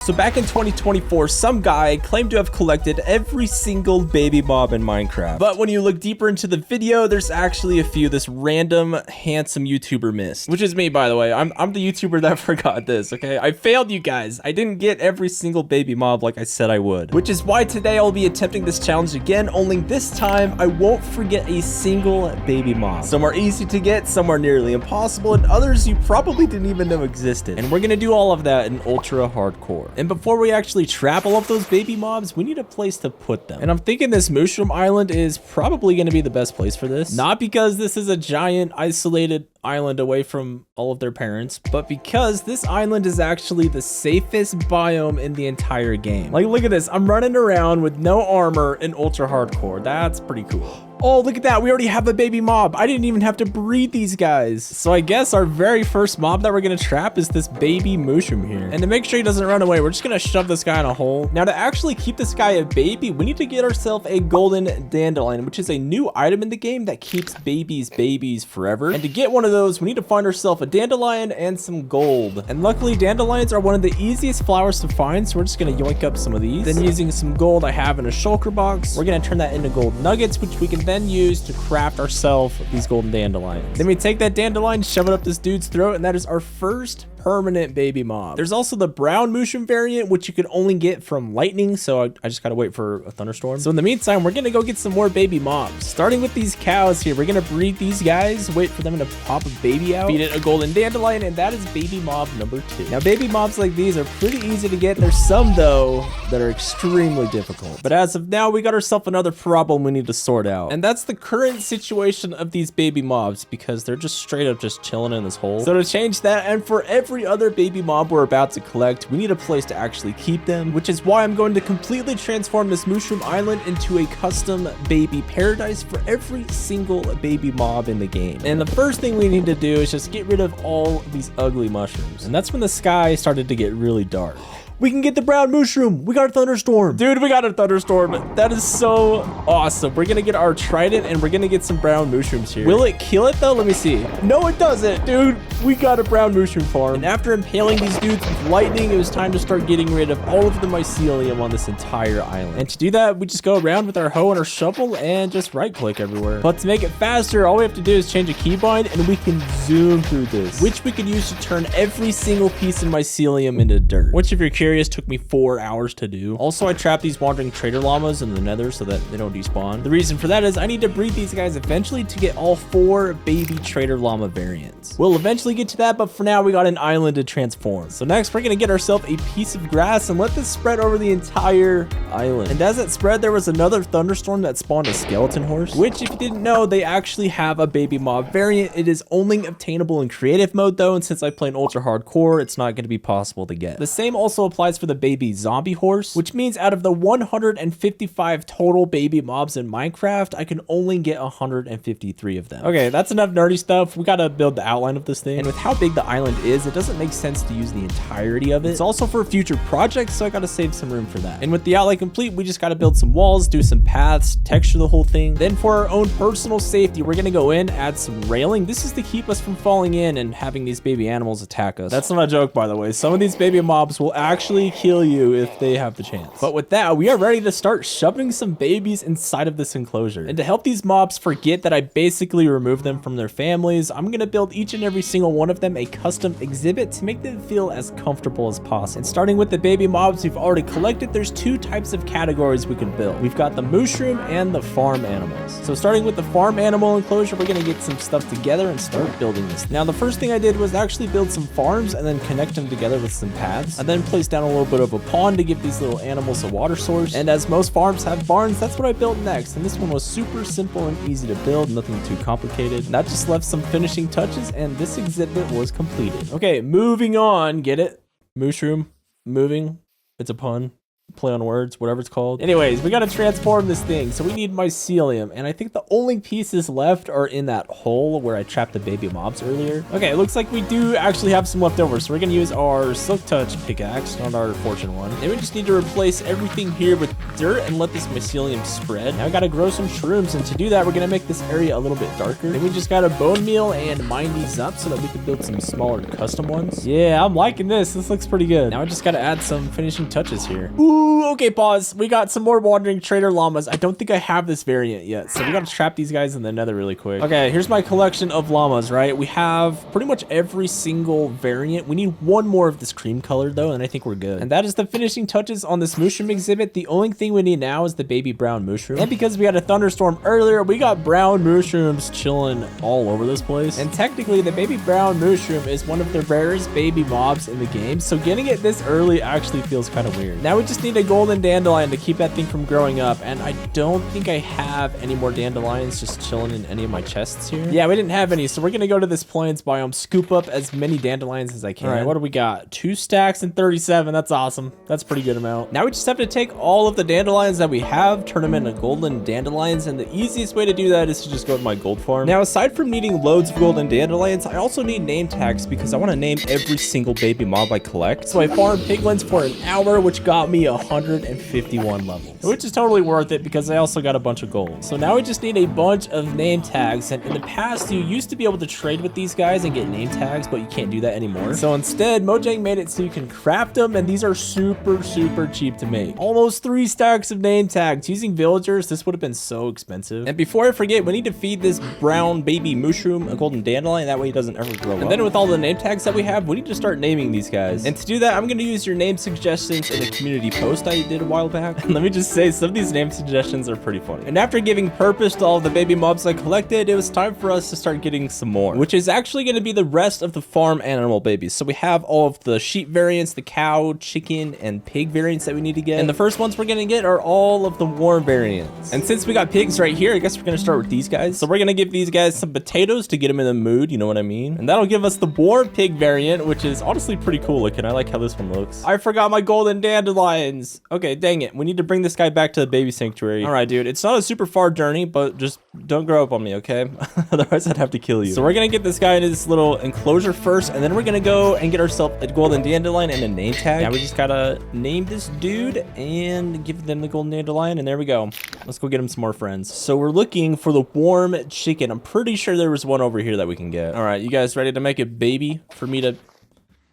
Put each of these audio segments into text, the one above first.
So back in 2024, some guy claimed to have collected every single baby mob in Minecraft. But when you look deeper into the video, there's actually a few this random handsome YouTuber missed. Which is me, by the way. I'm the YouTuber that forgot this, okay? I failed you guys. I didn't get every single baby mob like I said I would. Which is why today I'll be attempting this challenge again, only this time I won't forget a single baby mob. Some are easy to get, some are nearly impossible, and others you probably didn't even know existed. And we're gonna do all of that in ultra hardcore. And before we actually trap all of those baby mobs, we need a place to put them. And I'm thinking this mushroom island is probably going to be the best place for this. Not because this is a giant isolated island away from all of their parents, but because this island is actually the safest biome in the entire game. Like, look at this. I'm running around with no armor in ultra hardcore. That's pretty cool. Oh, look at that. We already have a baby mob. I didn't even have to breed these guys. So I guess our very first mob that we're going to trap is this baby mushroom here. And to make sure he doesn't run away, we're just going to shove this guy in a hole. Now, to actually keep this guy a baby, we need to get ourselves a golden dandelion, which is a new item in the game that keeps babies forever. And to get one of those, we need to find ourselves a dandelion and some gold. And luckily, dandelions are one of the easiest flowers to find, so we're just going to yoink up some of these. Then using some gold I have in a shulker box, we're going to turn that into gold nuggets, which we can then use to craft ourselves these golden dandelions. Then we take that dandelion, shove it up this dude's throat, and that is our first permanent baby mob. There's also the brown mushroom variant, which you could only get from lightning, so I just gotta wait for a thunderstorm. So in the meantime, we're gonna go get some more baby mobs. Starting with these cows here, we're gonna breed these guys, wait for them to pop a baby out, feed it a golden dandelion, and that is baby mob number 2. Now, baby mobs like these are pretty easy to get. There's some, though, that are extremely difficult. But as of now, we got ourselves another problem we need to sort out. And that's the current situation of these baby mobs, because they're just straight up just chilling in this hole. So to change that, and for every other baby mob we're about to collect, we need a place to actually keep them, which is why I'm going to completely transform this mushroom island into a custom baby paradise for every single baby mob in the game. And the first thing we need to do is just get rid of all of these ugly mushrooms. And that's when the sky started to get really dark. We can get the brown mushroom. We got a thunderstorm. Dude, we got a thunderstorm. That is so awesome. We're gonna get our trident and we're gonna get some brown mushrooms here. Will it kill it though? Let me see. No, it doesn't. Dude, we got a brown mushroom farm. And after impaling these dudes with lightning, it was time to start getting rid of all of the mycelium on this entire island. And to do that, we just go around with our hoe and our shovel and just right click everywhere. But to make it faster, all we have to do is change a keybind and we can zoom through this, which we can use to turn every single piece of mycelium into dirt, which if you're curious, took me 4 hours to do. Also, I trapped these wandering trader llamas in the nether so that they don't despawn. The reason for that is I need to breed these guys eventually to get all 4 baby trader llama variants. We'll eventually get to that, but for now we got an island to transform. So next we're gonna get ourselves a piece of grass and let this spread over the entire island. And as it spread, there was another thunderstorm that spawned a skeleton horse, which if you didn't know, they actually have a baby mob variant. It is only obtainable in creative mode though, and since I play in ultra hardcore, it's not going to be possible to get. The same also applies for the baby zombie horse, which means out of the 155 total baby mobs in Minecraft, I can only get 153 of them. Okay, that's enough nerdy stuff. We gotta build the outline of this thing. And with how big the island is, it doesn't make sense to use the entirety of it. It's also for future projects, so I gotta save some room for that. And with the outline complete, we just gotta build some walls, do some paths, texture the whole thing. Then for our own personal safety, we're gonna go in, add some railing. This is to keep us from falling in and having these baby animals attack us. That's not a joke, by the way. Some of these baby mobs will actually kill you if they have the chance. But with that, we are ready to start shoving some babies inside of this enclosure. And to help these mobs forget that I basically removed them from their families, I'm gonna build each and every single one of them a custom exhibit to make them feel as comfortable as possible. And starting with the baby mobs we've already collected, there's 2 types of categories we can build. We've got the mushroom and the farm animals. So starting with the farm animal enclosure, we're gonna get some stuff together and start building this. Now the first thing I did was actually build some farms and then connect them together with some paths. I then placed down a little bit of a pond to give these little animals a water source. And as most farms have barns, that's what I built next. And this one was super simple and easy to build, nothing too complicated. And that just left some finishing touches and this exhibit was completed. Okay, moving on. Get it? Mushroom, moving. It's a pun. play on words, whatever it's called. Anyways, we gotta transform this thing, so we need mycelium, and I think the only pieces left are in that hole where I trapped the baby mobs earlier. Okay, it looks like we do actually have some left over, so we're gonna use our silk touch pickaxe, not our fortune one. Then we just need to replace everything here with dirt and let this mycelium spread. Now I gotta grow some shrooms, and to do that, we're gonna make this area a little bit darker. Then we just gotta bone meal and mine these up so that we can build some smaller custom ones. Yeah, I'm liking this. This looks pretty good. Now I just gotta add some finishing touches here. Ooh, okay, pause. We got some more wandering trader llamas. I don't think I have this variant yet, so we gotta trap these guys in the nether really quick. Okay, here's my collection of llamas, right? We have pretty much every single variant. We need one more of this cream color though, and I think we're good. And that is the finishing touches on this mushroom exhibit. The only thing we need now is the baby brown mushroom. And because we had a thunderstorm earlier, we got brown mushrooms chilling all over this place. And technically, the baby brown mushroom is one of the rarest baby mobs in the game, so getting it this early actually feels kind of weird. Now we just need a golden dandelion to keep that thing from growing up, and I don't think I have any more dandelions just chilling in any of my chests here. Yeah, we didn't have any, so we're gonna go to this plains biome, scoop up as many dandelions as I can. All right, what do we got? 2 stacks and 37. That's awesome. That's a pretty good amount. Now we just have to take all of the dandelions that we have, turn them into golden dandelions, and the easiest way to do that is to just go to my gold farm. Now, aside from needing loads of golden dandelions, I also need name tags because I want to name every single baby mob I collect. So I farmed piglins for an hour, which got me 151 levels, which is totally worth it because I also got a bunch of gold. So now we just need a bunch of name tags, and in the past you used to be able to trade with these guys and get name tags, but you can't do that anymore. So instead, Mojang made it so you can craft them, and these are super cheap to make. Almost 3 stacks of name tags. Using villagers, this would have been so expensive. And before I forget, we need to feed this brown baby mushroom a golden dandelion, that way he doesn't ever grow up. And then with all the name tags that we have, we need to start naming these guys. And to do that, I'm going to use your name suggestions in a community post I did a while back. And let me just say, some of these name suggestions are pretty funny. And after giving purpose to all of the baby mobs I collected, it was time for us to start getting some more, which is actually going to be the rest of the farm animal babies. So we have all of the sheep variants, the cow, chicken, and pig variants that we need to get. And the first ones we're going to get are all of the warm variants. And since we got pigs right here, I guess we're going to start with these guys. So we're going to give these guys some potatoes to get them in the mood, you know what I mean? And that'll give us the warm pig variant, which is honestly pretty cool looking. I like how this one looks. I forgot my golden dandelions. Okay, dang it. We need to bring this guy back to the baby sanctuary. All right, dude. It's not a super far journey, but just don't grow up on me, okay? Otherwise, I'd have to kill you. So we're going to get this guy into this little enclosure first, and then we're going to go and get ourselves a golden dandelion and a name tag. Now we just got to name this dude and give them the golden dandelion, and there we go. Let's go get him some more friends. So we're looking for the warm chicken. I'm pretty sure there was one over here that we can get. All right, you guys ready to make a baby for me to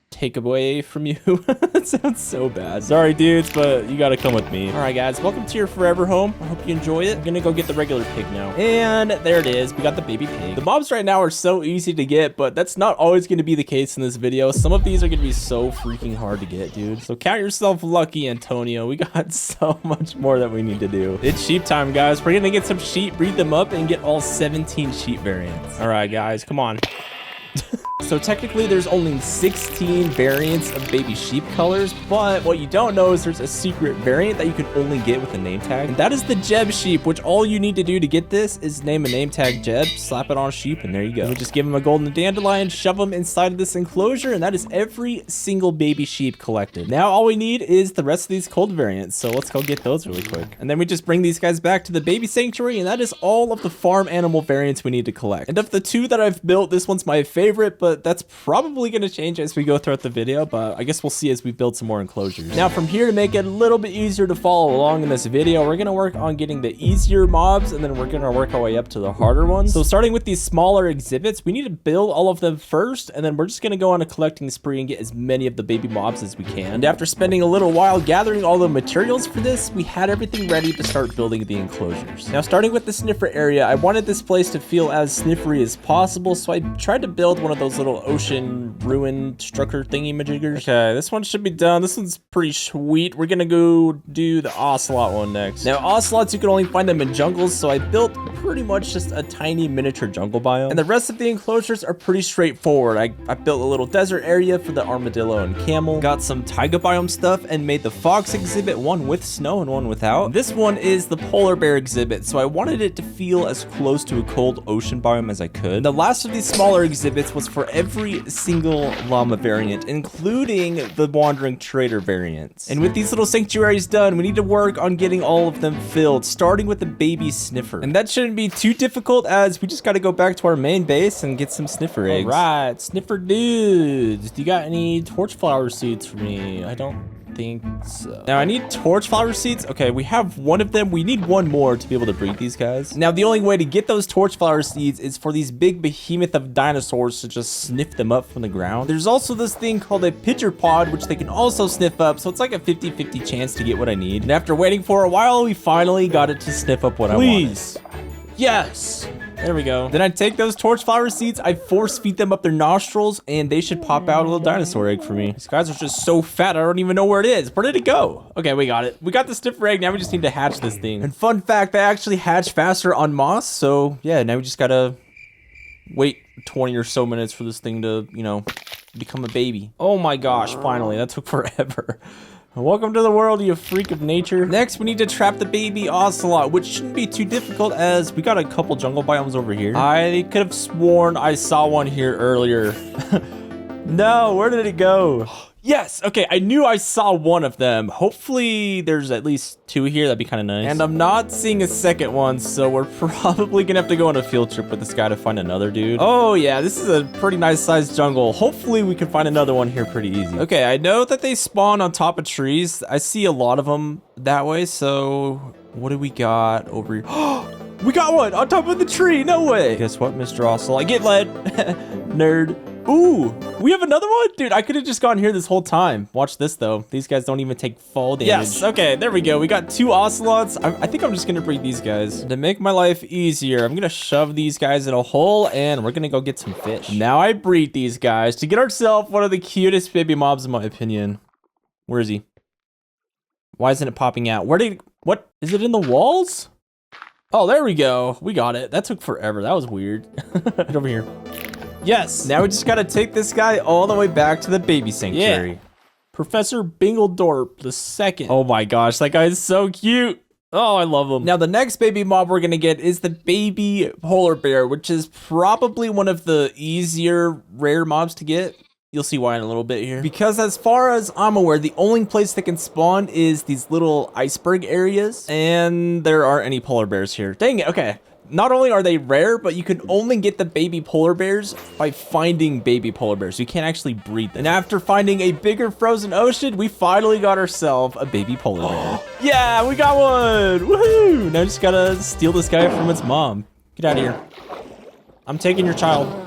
take away from you? That sounds so bad. Sorry, dudes, but you gotta come with me. All right, guys, welcome to your forever home. I hope you enjoy it. I'm gonna go get the regular pig now. And there it is. We got the baby pig. The mobs right now are so easy to get, but that's not always gonna be the case in this video. Some of these are gonna be so freaking hard to get, dude. So count yourself lucky, Antonio. We got so much more that we need to do. It's sheep time, guys. We're gonna get some sheep, breed them up, and get all 17 sheep variants. All right, guys, come on. So technically there's only 16 variants of baby sheep colors, but what you don't know is there's a secret variant that you can only get with a name tag. And that is the Jeb sheep, which all you need to do to get this is name a name tag Jeb, slap it on a sheep, and there you go. And we just give him a golden dandelion, shove him inside of this enclosure, and that is every single baby sheep collected. Now all we need is the rest of these cold variants, so let's go get those really quick. And then we just bring these guys back to the baby sanctuary, and that is all of the farm animal variants we need to collect. And of the 2 that I've built, this one's my favorite, but that's probably going to change as we go throughout the video, but I guess we'll see as we build some more enclosures. Now from here, to make it a little bit easier to follow along in this video, we're going to work on getting the easier mobs, and then we're going to work our way up to the harder ones. So starting with these smaller exhibits, we need to build all of them first, and then we're just going to go on a collecting spree and get as many of the baby mobs as we can. And after spending a little while gathering all the materials for this, we had everything ready to start building the enclosures. Now starting with the sniffer area, I wanted this place to feel as sniffery as possible, so I tried to build one of those little ocean ruin structure thingy majiggers. Okay, this one should be done. This one's pretty sweet. We're gonna go do the ocelot one next. Now ocelots, you can only find them in jungles, so I built pretty much just a tiny miniature jungle biome. And the rest of the enclosures are pretty straightforward. I built a little desert area for the armadillo and camel, got some taiga biome stuff, and made the fox exhibit, one with snow and one without. And this one is the polar bear exhibit, so I wanted it to feel as close to a cold ocean biome as I could. The last of these smaller exhibits was for for every single llama variant, including the wandering trader variants. And with these little sanctuaries done, we need to work on getting all of them filled, starting with the baby sniffer. And that shouldn't be too difficult, as we just got to go back to our main base and get some sniffer eggs. All right, sniffer dudes. Do you got any torch flower seeds for me? I don't think so. Now I need torch flower seeds. Okay, we have one of them. We need one more to be able to breed these guys. Now the only way to get those torch flower seeds is for these big behemoth of dinosaurs to just sniff them up from the ground. There's also this thing called a pitcher pod, which they can also sniff up, so it's like a 50-50 chance to get what I need. And after waiting for a while, we finally got it to sniff up what I wanted. Please. Yes. There we go. Then I take those torch flower seeds, I force feed them up their nostrils, and they should pop out a little dinosaur egg for me. These guys are just so fat, I don't even know where it is. Where did it go? Okay, we got it. We got the sniffer egg, now we just need to hatch this thing. And fun fact, they actually hatch faster on moss, so yeah, now we just gotta wait 20 or so minutes for this thing to, you know, become a baby. Oh my gosh, finally, that took forever. Welcome to the world, you freak of nature. Next, we need to trap the baby ocelot, which shouldn't be too difficult, as we got a couple jungle biomes over here. I could have sworn I saw one here earlier. No, where did it go? Yes, okay, I knew I saw one of them. Hopefully there's at least two here, that'd be kind of nice. And I'm not seeing a second one, so we're probably gonna have to go on a field trip with this guy to find another dude. Oh yeah, this is a pretty nice sized jungle. Hopefully we can find another one here pretty easy. Okay, I know that they spawn on top of trees. I see a lot of them that way, so what do we got over here? We got one on top of the tree, no way. Guess what, Mr. Ocelot? Get led, nerd. Ooh, we have another one? Dude, I could have just gone here this whole time. Watch this, though. These guys don't even take fall damage. Yes, okay, there we go. We got two ocelots. I think I'm just gonna breed these guys. To make my life easier, I'm gonna shove these guys in a hole, and we're gonna go get some fish. Now I breed these guys to get ourselves one of the cutest baby mobs, in my opinion. Where is he? Why isn't it popping out? What? Is it in the walls? Oh, there we go. We got it. That took forever. That was weird. Get over here. Yes. Now we just gotta take this guy all the way back to the baby sanctuary. Yeah. Professor Bingledorp II. Oh my gosh, that guy is so cute. Oh, I love him. Now the next baby mob we're gonna get is the baby polar bear, which is probably one of the easier rare mobs to get. You'll see why in a little bit here. Because as far as I'm aware, the only place they can spawn is these little iceberg areas, and there aren't any polar bears here. Dang it, okay. Not only are they rare, but you can only get the baby polar bears by finding baby polar bears. You can't actually breed them. And after finding a bigger frozen ocean, we finally got ourselves a baby polar bear. Yeah, we got one! Woohoo! Now I just gotta steal this guy from its mom. Get out of here. I'm taking your child.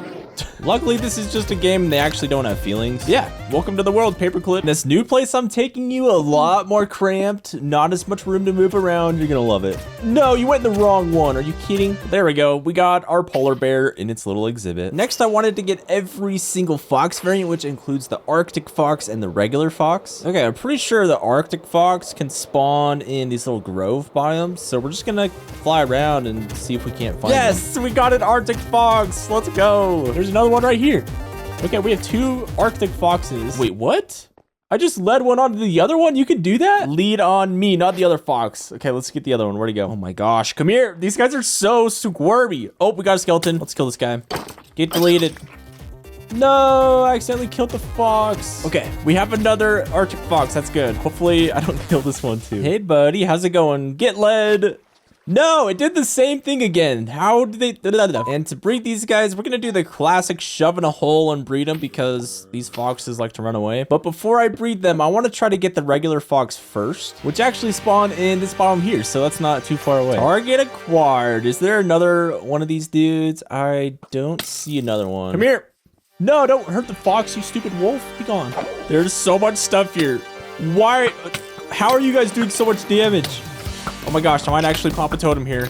Luckily, this is just a game and they actually don't have feelings. Yeah, welcome to the world, Paperclip. This new place I'm taking you, a lot more cramped, not as much room to move around. You're gonna love it. No, you went in the wrong one. Are you kidding? There we go. We got our polar bear in its little exhibit. Next, I wanted to get every single fox variant, which includes the Arctic fox and the regular fox. Okay, I'm pretty sure the Arctic fox can spawn in these little grove biomes. So we're just gonna fly around and see if we can't find them. Yes, we got an Arctic fox. Let's go. There's another one right here. Okay, we have two Arctic foxes. Wait, what? I just led one onto the other one? You can do that? Lead on me, not the other fox. Okay, let's get the other one. Where'd he go? Oh my gosh, come here. These guys are so squirmy. Oh, we got a skeleton. Let's kill this guy. Get deleted. No, I accidentally killed the fox. Okay, we have another Arctic fox. That's good. Hopefully, I don't kill this one too. Hey, buddy, how's it going? Get led. No, it did the same thing again. How did they? And to breed these guys, we're gonna do the classic shove in a hole and breed them because these foxes like to run away. But before I breed them, I want to try to get the regular fox first, which actually spawned in this biome here, so that's not too far away. Target acquired. Is there another one of these dudes? I don't see another one. Come here. No, don't hurt the fox, you stupid wolf. Be gone. There's so much stuff here. Why? How are you guys doing so much damage? Oh my gosh, I might actually pop a totem here.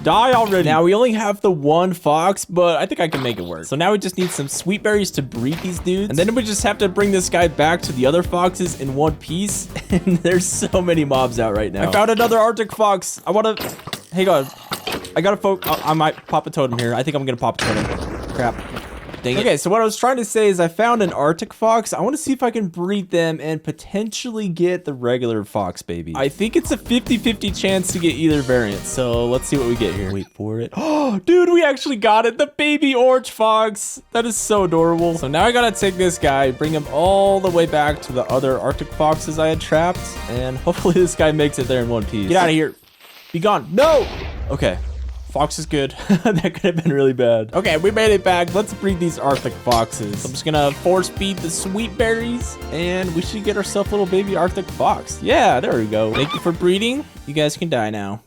Die already. Now we only have the one fox, but I think I can make it work. So now we just need some sweet berries to breed these dudes. And then we just have to bring this guy back to the other foxes in one piece. And there's so many mobs out right now. I found another Arctic fox. I wanna, hang on. I gotta I might pop a totem here. I think I'm gonna pop a totem. Crap. Dang it. Okay, so what I was trying to say is I found an Arctic fox. I want to see if I can breed them and potentially get the regular fox baby. I think it's a 50-50 chance to get either variant. So let's see what we get here. Wait for it. Oh, dude, we actually got it. The baby orange fox. That is so adorable. So now I gotta take this guy, bring him all the way back to the other Arctic foxes I had trapped, and hopefully this guy makes it there in one piece. Get out of here. Be gone. No. Okay. Fox is good. That could have been really bad. Okay, we made it back. Let's breed these Arctic foxes. I'm just gonna force feed the sweet berries, and we should get ourselves a little baby Arctic fox. Yeah, there we go. Thank you for breeding. You guys can die now.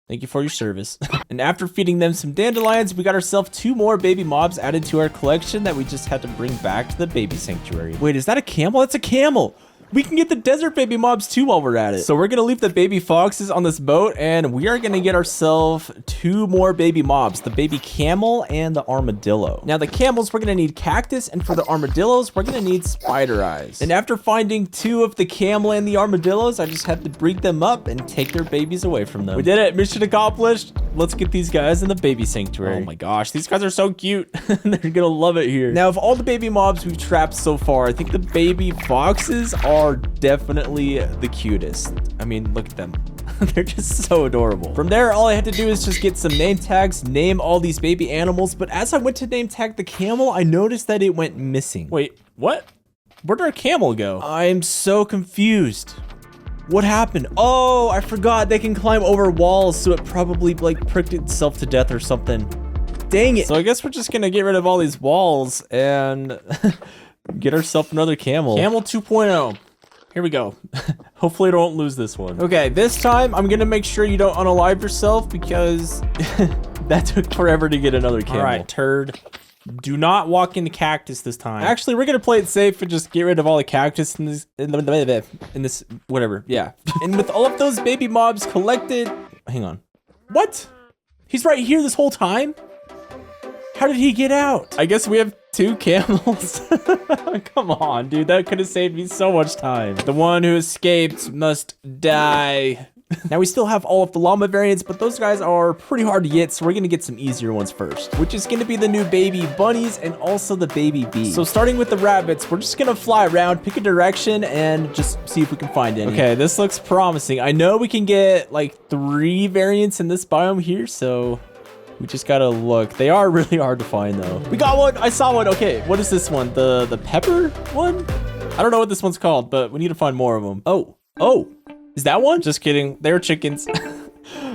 Thank you for your service. And after feeding them some dandelions, we got ourselves 2 more baby mobs added to our collection that we just had to bring back to the baby sanctuary. Wait, is that a camel? That's a camel. We can get the desert baby mobs too while we're at it. So we're gonna leave the baby foxes on this boat, and we are gonna get ourselves 2 more baby mobs, the baby camel and the armadillo. Now the camels, we're gonna need cactus, and for the armadillos, we're gonna need spider eyes. And after finding 2 of the camel and the armadillos, I just had to breed them up and take their babies away from them. We did it, mission accomplished. Let's get these guys in the baby sanctuary. Oh my gosh, these guys are so cute. They're gonna love it here. Now of all the baby mobs we've trapped so far, I think the baby foxes are definitely the cutest. I mean, look at them. They're just so adorable. From there, all I had to do is just get some name tags, name all these baby animals, but as I went to name tag the camel, I noticed that it went missing. Wait, what? Where did our camel go? I'm so confused. What happened? Oh, I forgot they can climb over walls, so it probably like pricked itself to death or something. Dang it. So I guess we're just gonna get rid of all these walls and get ourselves another camel. Camel 2.0. Here we go. Hopefully I don't lose this one. Okay, this time I'm gonna make sure you don't unalive yourself because that took forever to get another camel. All right, turd. Do not walk in the cactus this time. Actually, we're gonna play it safe and just get rid of all the cactus in this whatever. Yeah. And with all of those baby mobs collected, hang on. What? He's right here this whole time? How did he get out? I guess we have 2 camels. Come on, dude. That could have saved me so much time. The one who escaped must die. Now we still have all of the llama variants, but those guys are pretty hard to get, so we're gonna get some easier ones first, which is gonna be the new baby bunnies and also the baby bees. So starting with the rabbits, we're just gonna fly around, pick a direction, and just see if we can find any. Okay, this looks promising. I know we can get like 3 variants in this biome here, so we just gotta look. They are really hard to find though. We got one, I saw one. Okay, what is this one? The pepper one? I don't know what this one's called, but we need to find more of them. Oh, is that one? Just kidding, they're chickens.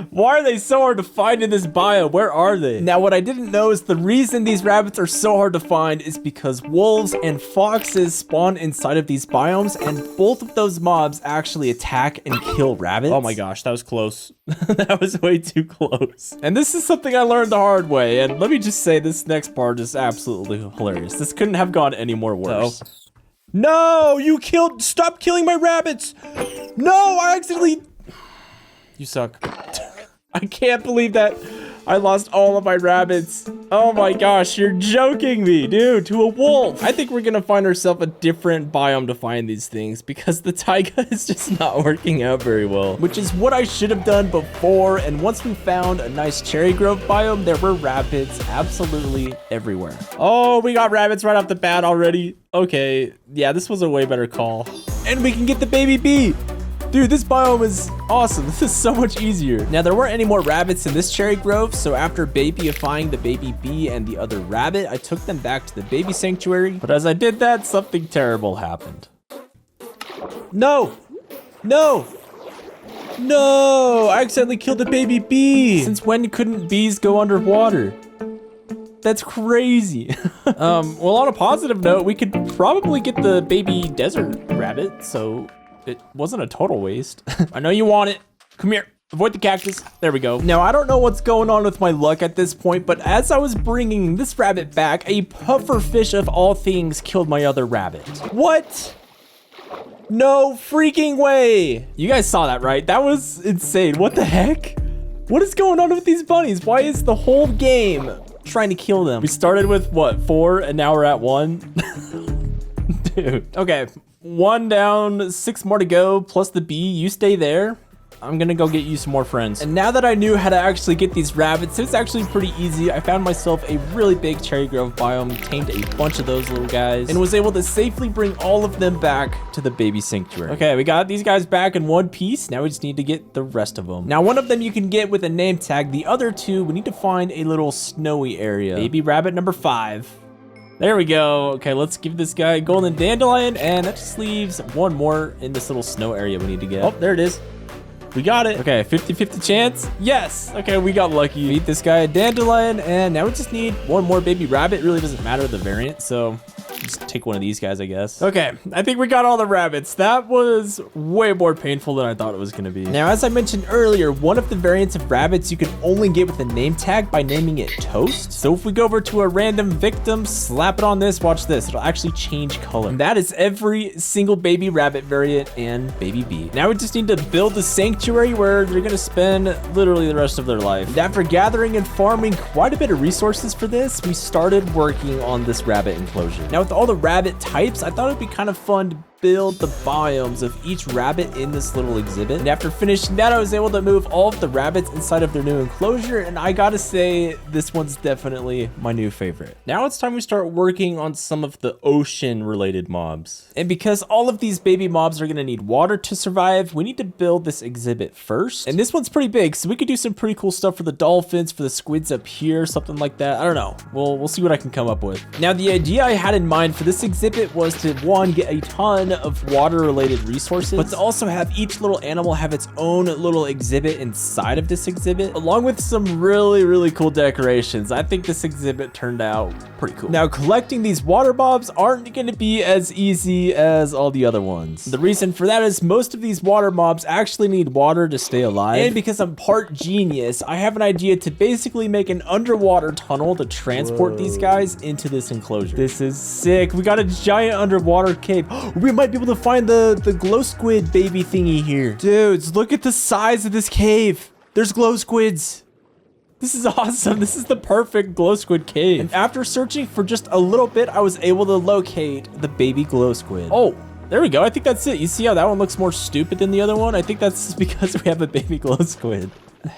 Why are they so hard to find in this biome? Where are they? Now, what I didn't know is the reason these rabbits are so hard to find is because wolves and foxes spawn inside of these biomes, and both of those mobs actually attack and kill rabbits. Oh my gosh, that was close. That was way too close. And this is something I learned the hard way, and let me just say this next part is absolutely hilarious. This couldn't have gone any more worse. No, you killed, stop killing my rabbits. No, I accidentally, you suck. I can't believe that I lost all of my rabbits. Oh my gosh, you're joking me, dude, to a wolf. I think we're gonna find ourselves a different biome to find these things because the taiga is just not working out very well, which is what I should have done before. And once we found a nice cherry grove biome, there were rabbits absolutely everywhere. Oh, we got rabbits right off the bat already. Okay, yeah, this was a way better call. And we can get the baby bee. Dude, this biome is awesome. This is so much easier. Now, there weren't any more rabbits in this cherry grove, so after babyifying the baby bee and the other rabbit, I took them back to the baby sanctuary. But as I did that, something terrible happened. No! No! No! I accidentally killed the baby bee! Since when couldn't bees go underwater? That's crazy. Well, on a positive note, we could probably get the baby desert rabbit, so it wasn't a total waste. I know you want it. Come here. Avoid the cactus. There we go. Now, I don't know what's going on with my luck at this point, but as I was bringing this rabbit back, a puffer fish of all things killed my other rabbit. What? No freaking way. You guys saw that, right? That was insane. What the heck? What is going on with these bunnies? Why is the whole game trying to kill them? We started with what, 4 and now we're at 1? Dude. Okay. 1 down, 6 more to go, plus the bee. You stay there. I'm gonna go get you some more friends. And now that I knew how to actually get these rabbits, it's actually pretty easy. I found myself a really big cherry grove biome, tamed a bunch of those little guys, and was able to safely bring all of them back to the baby sanctuary. Okay, we got these guys back in one piece. Now we just need to get the rest of them. Now, one of them you can get with a name tag. The other two, we need to find a little snowy area. Baby rabbit number 5. There we go. Okay, let's give this guy a golden dandelion, and that just leaves one more in this little snow area we need to get. Oh, there it is. We got it. Okay, 50-50 chance. Yes. Okay, we got lucky. Beat this guy a dandelion, and now we just need one more baby rabbit. It really doesn't matter the variant, so just take one of these guys, I guess. Okay, I think we got all the rabbits. That was way more painful than I thought it was gonna be. Now, as I mentioned earlier, one of the variants of rabbits you can only get with a name tag by naming it Toast. So if we go over to a random victim, slap it on this, watch this. It'll actually change color. And that is every single baby rabbit variant and baby bee. Now we just need to build the sanctuary where they're gonna spend literally the rest of their life. And after gathering and farming quite a bit of resources for this, we started working on this rabbit enclosure. Now, with all the rabbit types, I thought it'd be kind of fun to build the biomes of each rabbit in this little exhibit. And after finishing that, I was able to move all of the rabbits inside of their new enclosure, and I gotta say, this one's definitely my new favorite. Now it's time we start working on some of the ocean related mobs. And because all of these baby mobs are gonna need water to survive, we need to build this exhibit first. And this one's pretty big, so we could do some pretty cool stuff for the dolphins, for the squids up here, something like that. I don't know. We'll see what I can come up with. Now, the idea I had in mind for this exhibit was to, one, get a ton of water related resources, but to also have each little animal have its own little exhibit inside of this exhibit, along with some really cool decorations. I think this exhibit turned out pretty cool. Now, collecting these water mobs aren't going to be as easy as all the other ones. The reason for that is most of these water mobs actually need water to stay alive, and because I'm part genius, I have an idea to basically make an underwater tunnel to transport these guys into this enclosure. This is sick. We got a giant underwater cave. We might be able to find the glow squid baby thingy here. Dudes, look at the size of this cave. There's glow squids. This is awesome. This is the perfect glow squid cave. And after searching for just a little bit, I was able to locate the baby glow squid. Oh, there we go. I think that's it. You see how that one looks more stupid than the other one? I think that's because we have a baby glow squid.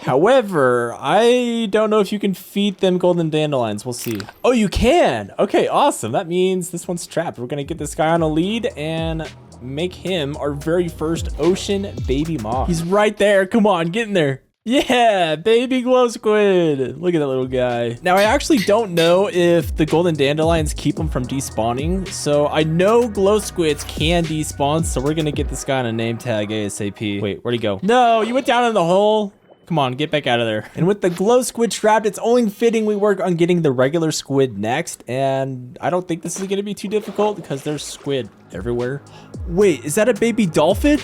However, I don't know if you can feed them golden dandelions. We'll see. Oh, you can. Okay, awesome. That means this one's trapped. We're going to get this guy on a lead and make him our very first ocean baby mob. He's right there. Come on, get in there. Yeah, baby glow squid. Look at that little guy. Now, I actually don't know if the golden dandelions keep them from despawning. So I know glow squids can despawn. So we're going to get this guy on a name tag ASAP. Wait, where'd he go? No, you went down in the hole. Come on, get back out of there. And with the glow squid trapped, it's only fitting we work on getting the regular squid next. And I don't think this is gonna be too difficult because there's squid everywhere. Wait, is that a baby dolphin?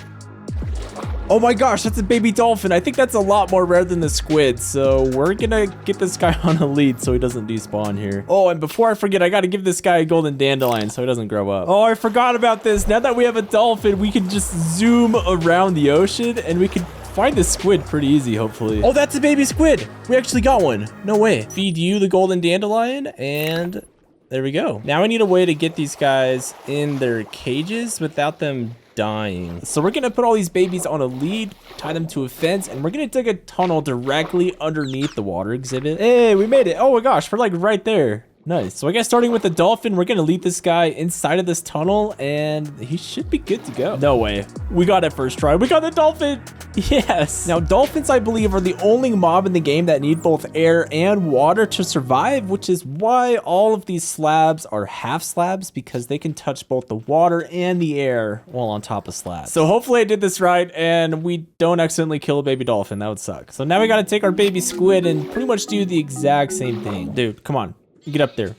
Oh my gosh, that's a baby dolphin. I think that's a lot more rare than the squid. So we're gonna get this guy on a lead so he doesn't despawn here. Oh, and before I forget, I gotta give this guy a golden dandelion so he doesn't grow up. Oh, I forgot about this. Now that we have a dolphin, we can just zoom around the ocean and we can find the squid pretty easy, hopefully. Oh, that's a baby squid. We actually got one. No way. Feed you the golden dandelion, and there we go. Now I need a way to get these guys in their cages without them dying. So we're gonna put all these babies on a lead, tie them to a fence, and we're gonna dig a tunnel directly underneath the water exhibit. Hey, we made it. Oh my gosh, we're like right there. Nice. So I guess starting with the dolphin, we're gonna lead this guy inside of this tunnel and he should be good to go. No way. We got it first try. We got the dolphin. Yes. Now, dolphins, I believe, are the only mob in the game that need both air and water to survive, which is why all of these slabs are half slabs, because they can touch both the water and the air while on top of slabs. So hopefully I did this right and we don't accidentally kill a baby dolphin. That would suck. So now we gotta take our baby squid and pretty much do the exact same thing. Dude, come on. Get up there.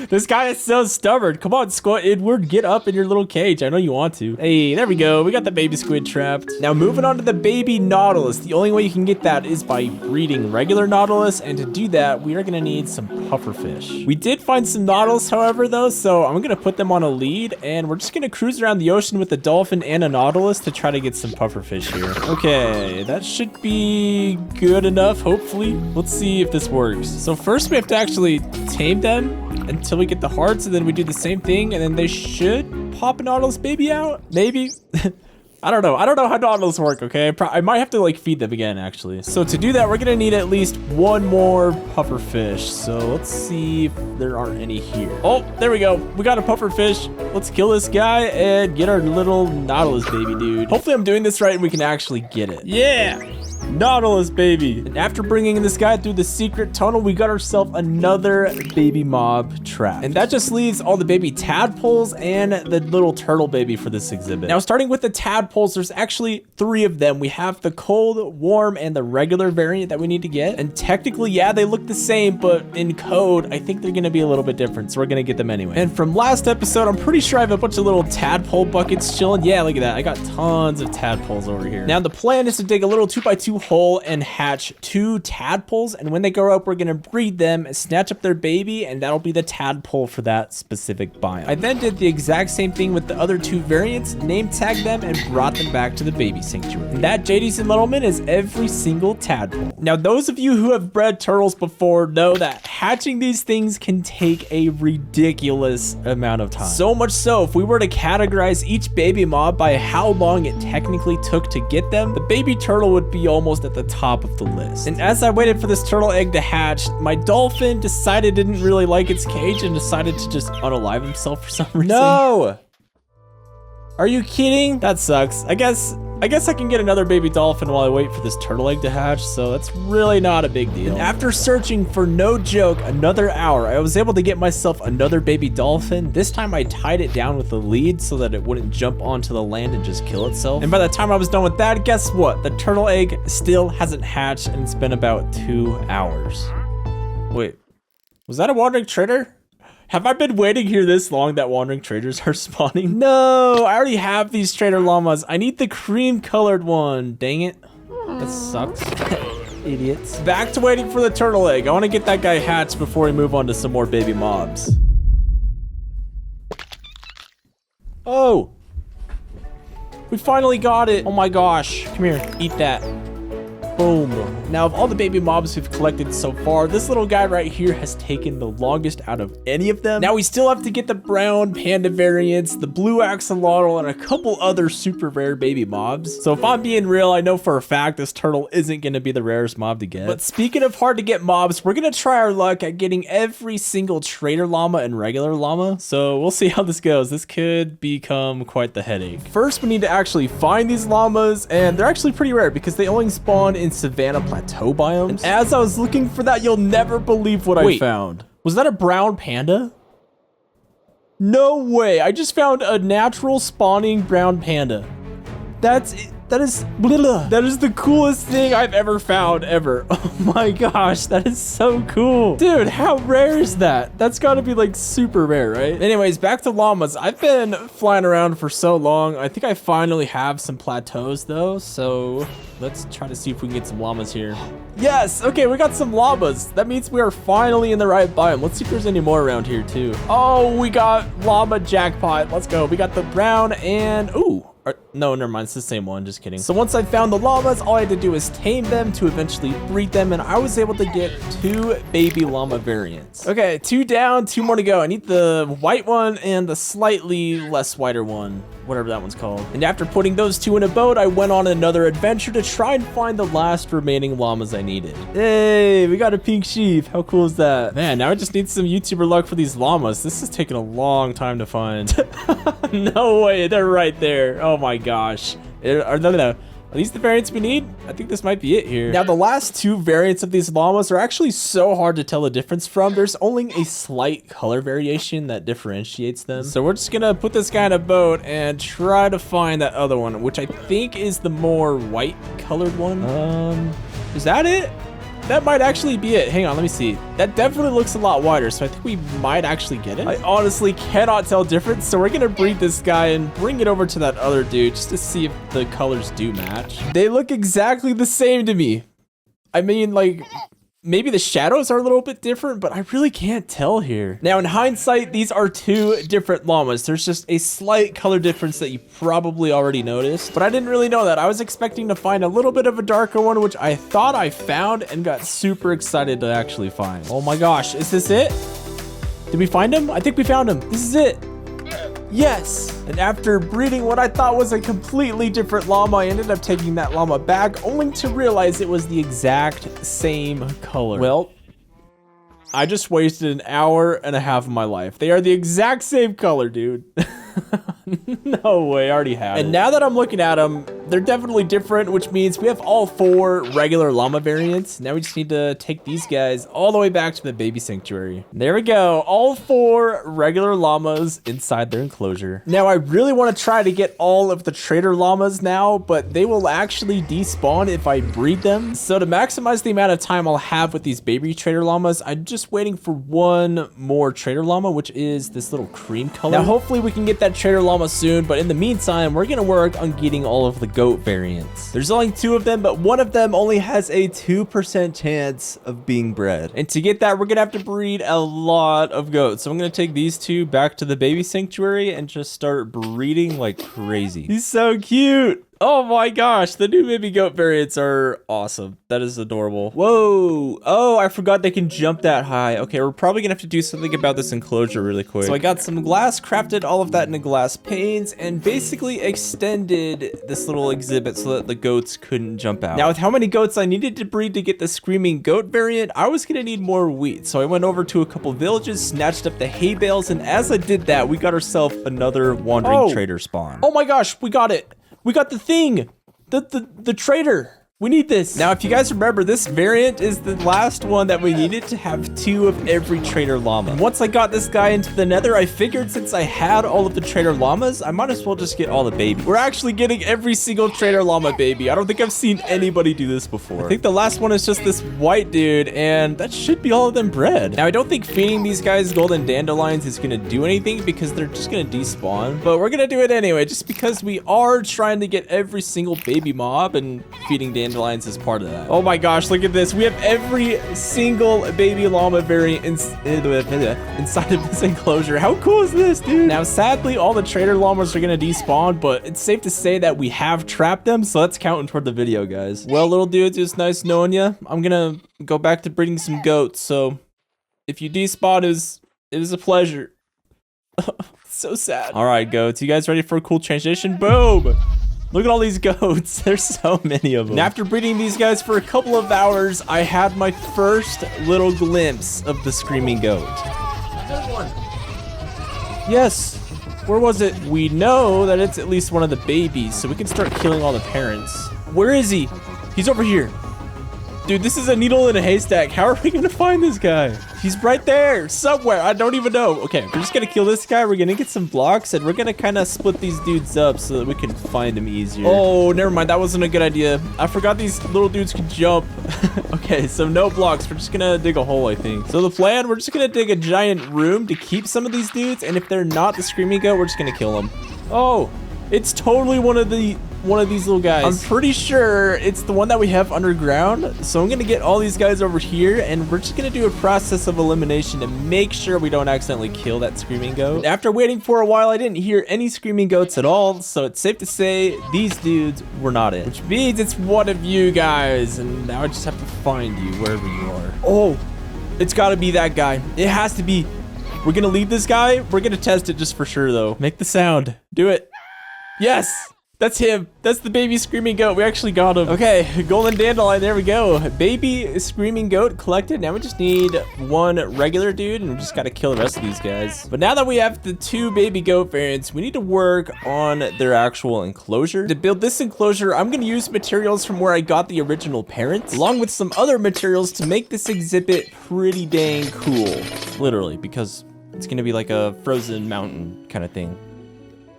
This guy is so stubborn. Come on, Squidward, get up in your little cage. I know you want to. Hey, there we go. We got the baby squid trapped. Now, moving on to the baby nautilus. The only way you can get that is by breeding regular nautilus, and to do that, we are gonna need some pufferfish. We did find some nautilus, however, though, so I'm gonna put them on a lead, and we're just gonna cruise around the ocean with a dolphin and a nautilus to try to get some pufferfish here. Okay, that should be good enough, hopefully. Let's see if this works. So first, we have to actually tame them until we get the hearts, and then we do the same thing, and then they should pop a nautilus baby out, maybe. I don't know how Nautilus work, okay? I might have to like feed them again, actually. So to do that, we're gonna need at least one more puffer fish. So let's see if there aren't any here. Oh, there we go. We got a puffer fish. Let's kill this guy and get our little Nautilus baby dude. Hopefully I'm doing this right and we can actually get it. Yeah. Nautilus baby. And after bringing this guy through the secret tunnel, we got ourselves another baby mob trap. And that just leaves all the baby tadpoles and the little turtle baby for this exhibit. Now, starting with the tadpoles, there's actually 3 of them. We have the cold, warm, and the regular variant that we need to get. And technically, yeah, they look the same, but in code, I think they're gonna be a little bit different. So we're gonna get them anyway. And from last episode, I'm pretty sure I have a bunch of little tadpole buckets chilling. Yeah, look at that. I got tons of tadpoles over here. Now, the plan is to dig a little 2x2 hole and hatch 2 tadpoles, and when they grow up, we're gonna breed them, snatch up their baby, and that'll be the tadpole for that specific biome. I then did the exact same thing with the other 2 variants, name tagged them, and brought them back to the baby sanctuary. And that, JD's and Littleman, is every single tadpole. Now, those of you who have bred turtles before know that hatching these things can take a ridiculous amount of time. So much so, if we were to categorize each baby mob by how long it technically took to get them, the baby turtle would be almost at the top of the list. And as I waited for this turtle egg to hatch, my dolphin decided it didn't really like its cage and decided to just unalive himself for some reason. No! Are you kidding? That sucks. I guess I can get another baby dolphin while I wait for this turtle egg to hatch, so that's really not a big deal. And after searching for, no joke, another hour, I was able to get myself another baby dolphin. This time I tied it down with a lead so that it wouldn't jump onto the land and just kill itself. And by the time I was done with that, guess what? The turtle egg still hasn't hatched, and it's been about 2 hours. Wait, was that a wandering trader? Have I been waiting here this long that wandering traders are spawning? No, I already have these trader llamas. I need the cream colored one. Dang it. That sucks. Idiots. Back to waiting for the turtle egg. I want to get that guy hatched before we move on to some more baby mobs. Oh. We finally got it. Oh my gosh. Come here. Eat that. Boom. Now, of all the baby mobs we've collected so far, this little guy right here has taken the longest out of any of them. Now, we still have to get the brown panda variants, the blue axolotl, and a couple other super rare baby mobs. So if I'm being real, I know for a fact this turtle isn't going to be the rarest mob to get. But speaking of hard to get mobs, we're going to try our luck at getting every single trader llama and regular llama. So we'll see how this goes. This could become quite the headache. First, we need to actually find these llamas, and they're actually pretty rare because they only spawn in savanna plateau biomes. And as I was looking for that, you'll never believe what I found. Was that a brown panda? No way. I just found a natural spawning brown panda. That is the coolest thing I've ever found ever. Oh my gosh, that is so cool. Dude, how rare is that? That's gotta be like super rare, right? Anyways, back to llamas. I've been flying around for so long. I think I finally have some plateaus though. So let's try to see if we can get some llamas here. Yes, okay, we got some llamas. That means we are finally in the right biome. Let's see if there's any more around here too. Oh, we got llama jackpot. Let's go. We got the brown and, ooh. No, never mind. It's the same one. Just kidding. So once I found the llamas, all I had to do is tame them to eventually breed them, and I was able to get 2 baby llama variants. Okay, 2 down, 2 more to go. I need the white one and the slightly less whiter one, whatever that one's called. And after putting those 2 in a boat, I went on another adventure to try and find the last remaining llamas I needed. Hey, we got a pink sheep. How cool is that? Man, now I just need some YouTuber luck for these llamas. This is taking a long time to find. No way, they're right there. Oh my gosh. Are these the variants we need? I think this might be it here. Now, the last 2 variants of these llamas are actually so hard to tell the difference from. There's only a slight color variation that differentiates them. So we're just gonna put this guy in a boat and try to find that other one, which I think is the more white colored one. Is that it? That might actually be it. Hang on, let me see. That definitely looks a lot wider, so I think we might actually get it. I honestly cannot tell difference, so we're gonna breed this guy and bring it over to that other dude just to see if the colors do match. They look exactly the same to me. I mean, like, maybe the shadows are a little bit different, but I really can't tell here. Now, in hindsight, these are 2 different llamas. There's just a slight color difference that you probably already noticed, but I didn't really know that. I was expecting to find a little bit of a darker one, which I thought I found and got super excited to actually find. Oh my gosh, is this it? Did we find him? I think we found him. This is it. Yes! And after breeding what I thought was a completely different llama, I ended up taking that llama back, only to realize it was the exact same color. Well, I just wasted an hour and a half of my life. They are the exact same color, dude. No way, I already have. And now that I'm looking at them, they're definitely different, which means we have all 4 regular llama variants. Now we just need to take these guys all the way back to the baby sanctuary. There we go, all 4 regular llamas inside their enclosure. Now I really want to try to get all of the trader llamas now, but they will actually despawn if I breed them. So to maximize the amount of time I'll have with these baby trader llamas, I'm just waiting for one more trader llama, which is this little cream color. Now hopefully we can get that trader llama soon, but in the meantime, we're gonna work on getting all of the goat variants. There's only 2 of them, but one of them only has a 2% chance of being bred. And to get that, we're gonna have to breed a lot of goats. So I'm gonna take these 2 back to the baby sanctuary and just start breeding like crazy. He's so cute. Oh my gosh, the new baby goat variants are awesome. That is adorable. Whoa. Oh, I forgot they can jump that high. Okay, we're probably gonna have to do something about this enclosure really quick. So I got some glass, crafted all of that into glass panes, and basically extended this little exhibit so that the goats couldn't jump out. Now, with how many goats I needed to breed to get the screaming goat variant, I was gonna need more wheat. So I went over to a couple villages, snatched up the hay bales, and as I did that, we got ourselves another wandering trader spawn. Oh my gosh, we got it. We got the thing, the trader. We need this. Now, if you guys remember, this variant is the last one that we needed to have 2 of every trader llama. And once I got this guy into the nether, I figured since I had all of the trader llamas, I might as well just get all the babies. We're actually getting every single trader llama baby. I don't think I've seen anybody do this before. I think the last one is just this white dude, and that should be all of them bred. Now, I don't think feeding these guys golden dandelions is gonna do anything because they're just gonna despawn, but we're gonna do it anyway, just because we are trying to get every single baby mob, and feeding dandelions is part of that. Oh my gosh, look at this. We have every single baby llama variant inside of this enclosure. How cool is this, dude? Now, sadly, all the trader llamas are gonna despawn, but it's safe to say that we have trapped them, so let's count toward the video, guys. Well, little dudes, it's nice knowing you. I'm gonna go back to breeding some goats, so if you despawn, it was a pleasure. So sad. All right, goats, you guys ready for a cool transition? Boom! Look at all these goats. There's so many of them. And after breeding these guys for a couple of hours, I had my first little glimpse of the screaming goat. There's one. Yes. Where was it? We know that it's at least one of the babies, so we can start killing all the parents. Where is he? He's over here. Dude, this is a needle in a haystack. How are we gonna find this guy? He's right there, somewhere. I don't even know. Okay, we're just gonna kill this guy. We're gonna get some blocks, and we're gonna kind of split these dudes up so that we can find him easier. Oh, never mind. That wasn't a good idea. I forgot these little dudes could jump. Okay, so no blocks. We're just gonna dig a hole, I think. So the plan, we're just gonna dig a giant room to keep some of these dudes, and if they're not the screaming goat, we're just gonna kill them. Oh, it's totally one of these little guys. I'm pretty sure it's the one that we have underground. So I'm gonna get all these guys over here, and we're just gonna do a process of elimination to make sure we don't accidentally kill that screaming goat. And after waiting for a while, I didn't hear any screaming goats at all. So it's safe to say these dudes were not it, which means it's one of you guys. And now I just have to find you wherever you are. Oh, it's gotta be that guy. It has to be. We're gonna leave this guy. We're gonna test it just for sure though. Make the sound. Do it. Yes. That's him. That's the baby screaming goat. We actually got him. Okay, golden dandelion. There we go. Baby screaming goat collected. Now we just need one regular dude, and we just got to kill the rest of these guys. But now that we have the 2 baby goat variants, we need to work on their actual enclosure. To build this enclosure, I'm going to use materials from where I got the original parents, along with some other materials to make this exhibit pretty dang cool. Literally, because it's going to be like a frozen mountain kind of thing,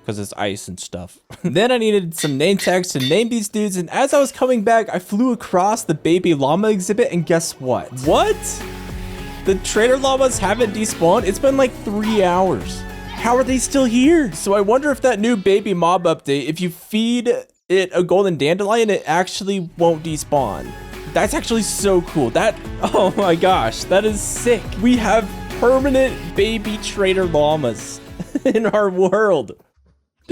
because it's ice and stuff. Then I needed some name tags to name these dudes, and as I was coming back, I flew across the baby llama exhibit, and guess what? What? The trader llamas haven't despawned? It's been like 3 hours. How are they still here? So I wonder if that new baby mob update, if you feed it a golden dandelion, it actually won't despawn. That's actually so cool. Oh my gosh, that is sick. We have permanent baby trader llamas in our world.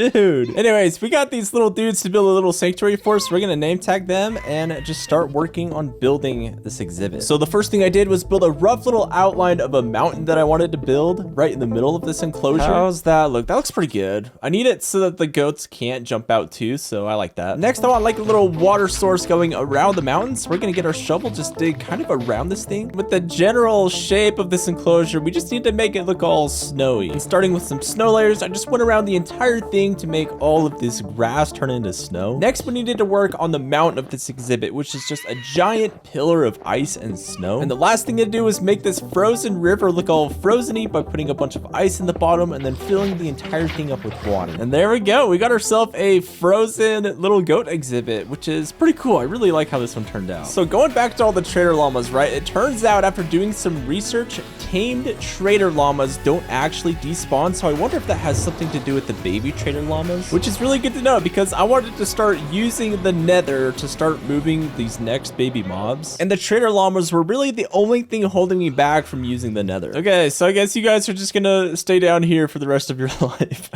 Dude. Anyways, we got these little dudes to build a little sanctuary for us. We're gonna name tag them and just start working on building this exhibit. So the first thing I did was build a rough little outline of a mountain that I wanted to build right in the middle of this enclosure. How's that look? That looks pretty good. I need it so that the goats can't jump out too, so I like that. Next, I want like a little water source going around the mountains. We're gonna get our shovel, just dig kind of around this thing. With the general shape of this enclosure, we just need to make it look all snowy. And starting with some snow layers, I just went around the entire thing to make all of this grass turn into snow. Next, we needed to work on the mountain of this exhibit, which is just a giant pillar of ice and snow. And the last thing to do is make this frozen river look all frozen-y by putting a bunch of ice in the bottom and then filling the entire thing up with water. And there we go. We got ourselves a frozen little goat exhibit, which is pretty cool. I really like how this one turned out. So going back to all the trader llamas, right? It turns out after doing some research, tamed trader llamas don't actually despawn. So I wonder if that has something to do with the baby trader llamas, which is really good to know because I wanted to start using the nether to start moving these next baby mobs. And the trader llamas were really the only thing holding me back from using the nether. Okay, so I guess you guys are just gonna stay down here for the rest of your life.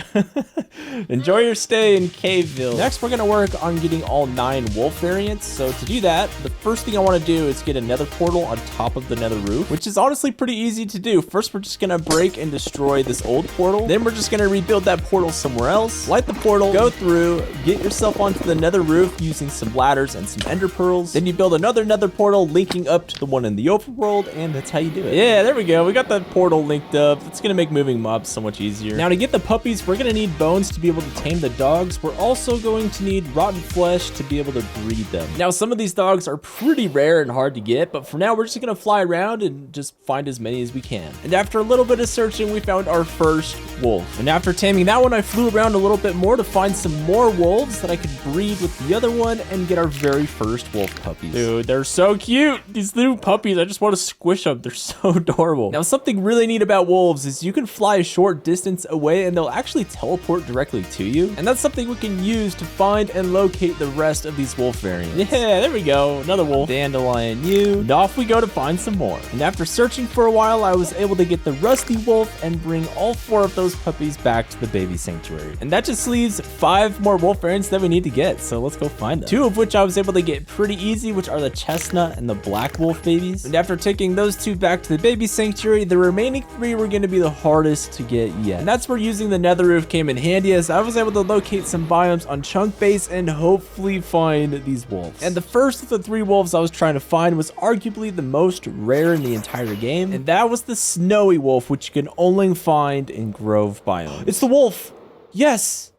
Enjoy your stay in Caveville. Next, we're gonna work on getting all 9 wolf variants. So to do that, the first thing I wanna do is get a nether portal on top of the nether roof, which is honestly pretty easy to do. First, we're just gonna break and destroy this old portal. Then we're just gonna rebuild that portal somewhere else, light the portal, go through, get yourself onto the nether roof using some ladders and some ender pearls. Then you build another nether portal linking up to the one in the overworld, and that's how you do it. Yeah, there we go. We got that portal linked up. It's gonna make moving mobs so much easier. Now to get the puppies, we're gonna need bones to be able to tame the dogs. We're also going to need rotten flesh to be able to breed them. Now some of these dogs are pretty rare and hard to get, but for now we're just gonna fly around and just find as many as we can. And after a little bit of searching, we found our first wolf. And after taming that one, I flew around a little bit more to find some more wolves that I could breed with the other one and get our very first wolf puppies. Dude, they're so cute. These new puppies, I just want to squish them. They're so adorable. Now, something really neat about wolves is you can fly a short distance away and they'll actually teleport directly to you. And that's something we can use to find and locate the rest of these wolf variants. Yeah, there we go. Another wolf. Dandelion you. And off we go to find some more. And after searching for a while, I was able to get the rusty wolf and bring all 4 of those puppies back to the baby sanctuary. And that just leaves 5 more wolf variants that we need to get. So let's go find them. 2 of which I was able to get pretty easy, which are the chestnut and the black wolf babies. And after taking those 2 back to the baby sanctuary, the remaining 3 were going to be the hardest to get yet. And that's where using the nether roof came in handy, as I was able to locate some biomes on chunk base and hopefully find these wolves. And the first of the 3 wolves I was trying to find was arguably the most rare in the entire game, and that was the snowy wolf, which you can only find in grove biome. It's the wolf! Yes!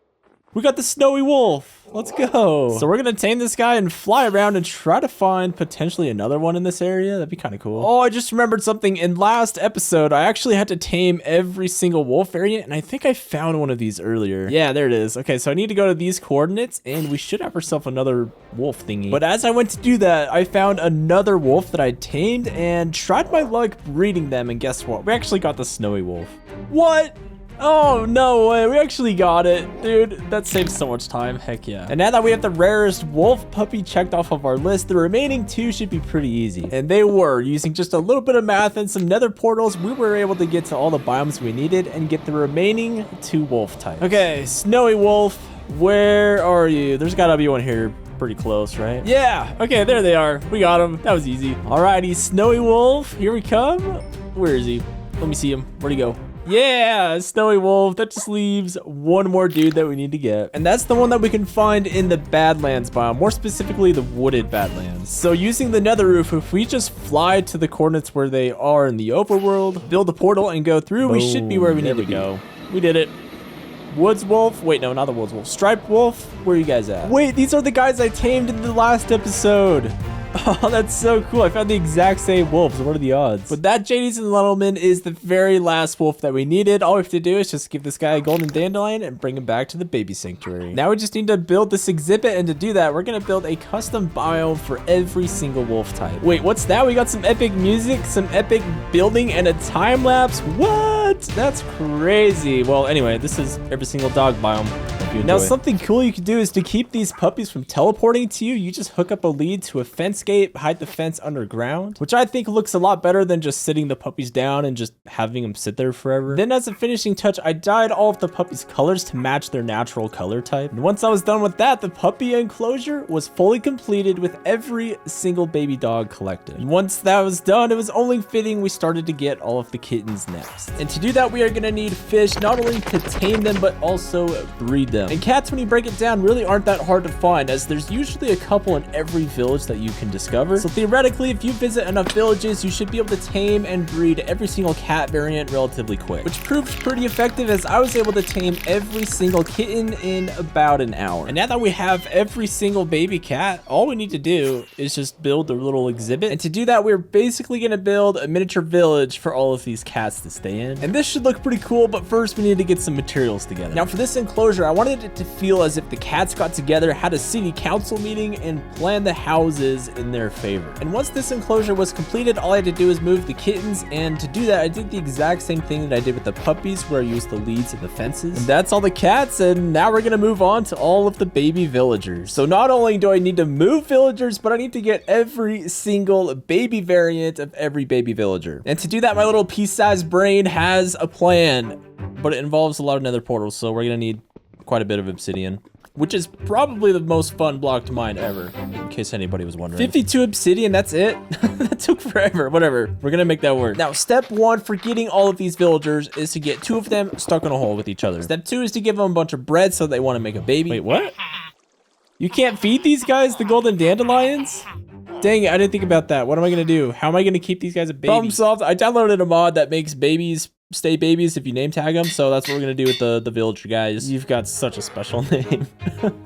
We got the snowy wolf. Let's go. So we're gonna tame this guy and fly around and try to find potentially another one in this area. That'd be kind of cool. Oh, I just remembered something. In last episode, I actually had to tame every single wolf variant, and I think I found one of these earlier. Yeah, there it is. Okay, so I need to go to these coordinates, and we should have ourselves another wolf thingy. But as I went to do that, I found another wolf that I tamed and tried my luck breeding them, and guess what? We actually got the snowy wolf. What? Oh, no way. We actually got it. Dude, that saves so much time. Heck yeah. And now that we have the rarest wolf puppy checked off of our list, the remaining 2 should be pretty easy. And they were. Using just a little bit of math and some nether portals, we were able to get to all the biomes we needed and get the remaining 2 wolf types. Okay, snowy wolf, where are you? There's gotta be one here. Pretty close, right? Yeah. Okay, there they are. We got him. That was easy. Alrighty, snowy wolf. Here we come. Where is he? Let me see him. Where'd he go? Yeah, snowy wolf. That just leaves one more dude that we need to get. And that's the one that we can find in the Badlands biome, more specifically the wooded Badlands. So using the nether roof, if we just fly to the coordinates where they are in the overworld, build a portal and go through, we should be where we need to go. We did it. Woods wolf. Wait, no, not the woods wolf. Striped wolf. Where are you guys at? Wait, these are the guys I tamed in the last episode. Oh, that's so cool. I found the exact same wolves. What are the odds? But that, ladies and gentlemen, is the very last wolf that we needed. All we have to do is just give this guy a golden dandelion and bring him back to the baby sanctuary. Now we just need to build this exhibit, and to do that, we're going to build a custom biome for every single wolf type. Wait, what's that? We got some epic music, some epic building, and a time lapse. What? That's crazy. Well, anyway, this is every single dog biome. you enjoy. Now, something cool you can do is to keep these puppies from teleporting to you, you just hook up a lead to a fence gate, hide the fence underground, which I think looks a lot better than just sitting the puppies down and just having them sit there forever. Then as a finishing touch, I dyed all of the puppies' colors to match their natural color type. And once I was done with that, the puppy enclosure was fully completed with every single baby dog collected. And once that was done, it was only fitting we started to get all of the kittens next. And to do that, we are gonna need fish, not only to tame them, but also breed them. And cats, when you break it down, really aren't that hard to find, as there's usually a couple in every village that you can discover. So theoretically, if you visit enough villages, you should be able to tame and breed every single cat variant relatively quick, which proved pretty effective, as I was able to tame every single kitten in about an hour. And now that we have every single baby cat, all we need to do is just build a little exhibit. And to do that, we're basically gonna build a miniature village for all of these cats to stay in. And this should look pretty cool, but first we need to get some materials together. Now for this enclosure, I wanted it to feel as if the cats got together, had a city council meeting, and planned the houses in their favor. And once this enclosure was completed, all I had to do was move the kittens, and to do that, I did the exact same thing that I did with the puppies, where I used the leads and the fences. And that's all the cats, and now we're gonna move on to all of the baby villagers. So not only do I need to move villagers, but I need to get every single baby variant of every baby villager. And to do that, my little pea-sized brain has a plan, but it involves a lot of nether portals, so we're gonna need quite a bit of obsidian, which is probably the most fun block to mine ever, in case anybody was wondering. 52 obsidian, that's it? That took forever. Whatever, we're gonna make that work. Now, step one for getting all of these villagers is to get 2 of them stuck in a hole with each other. Step 2 is to give them a bunch of bread so they want to make a baby. Wait, what? You can't feed these guys the golden dandelions? Dang it, I didn't think about that. What am I gonna do? How am I gonna keep these guys a baby? Problem solved. I downloaded a mod that makes babies stay babies if you name tag them, so that's what we're gonna do with the villager guys. You've got such a special name.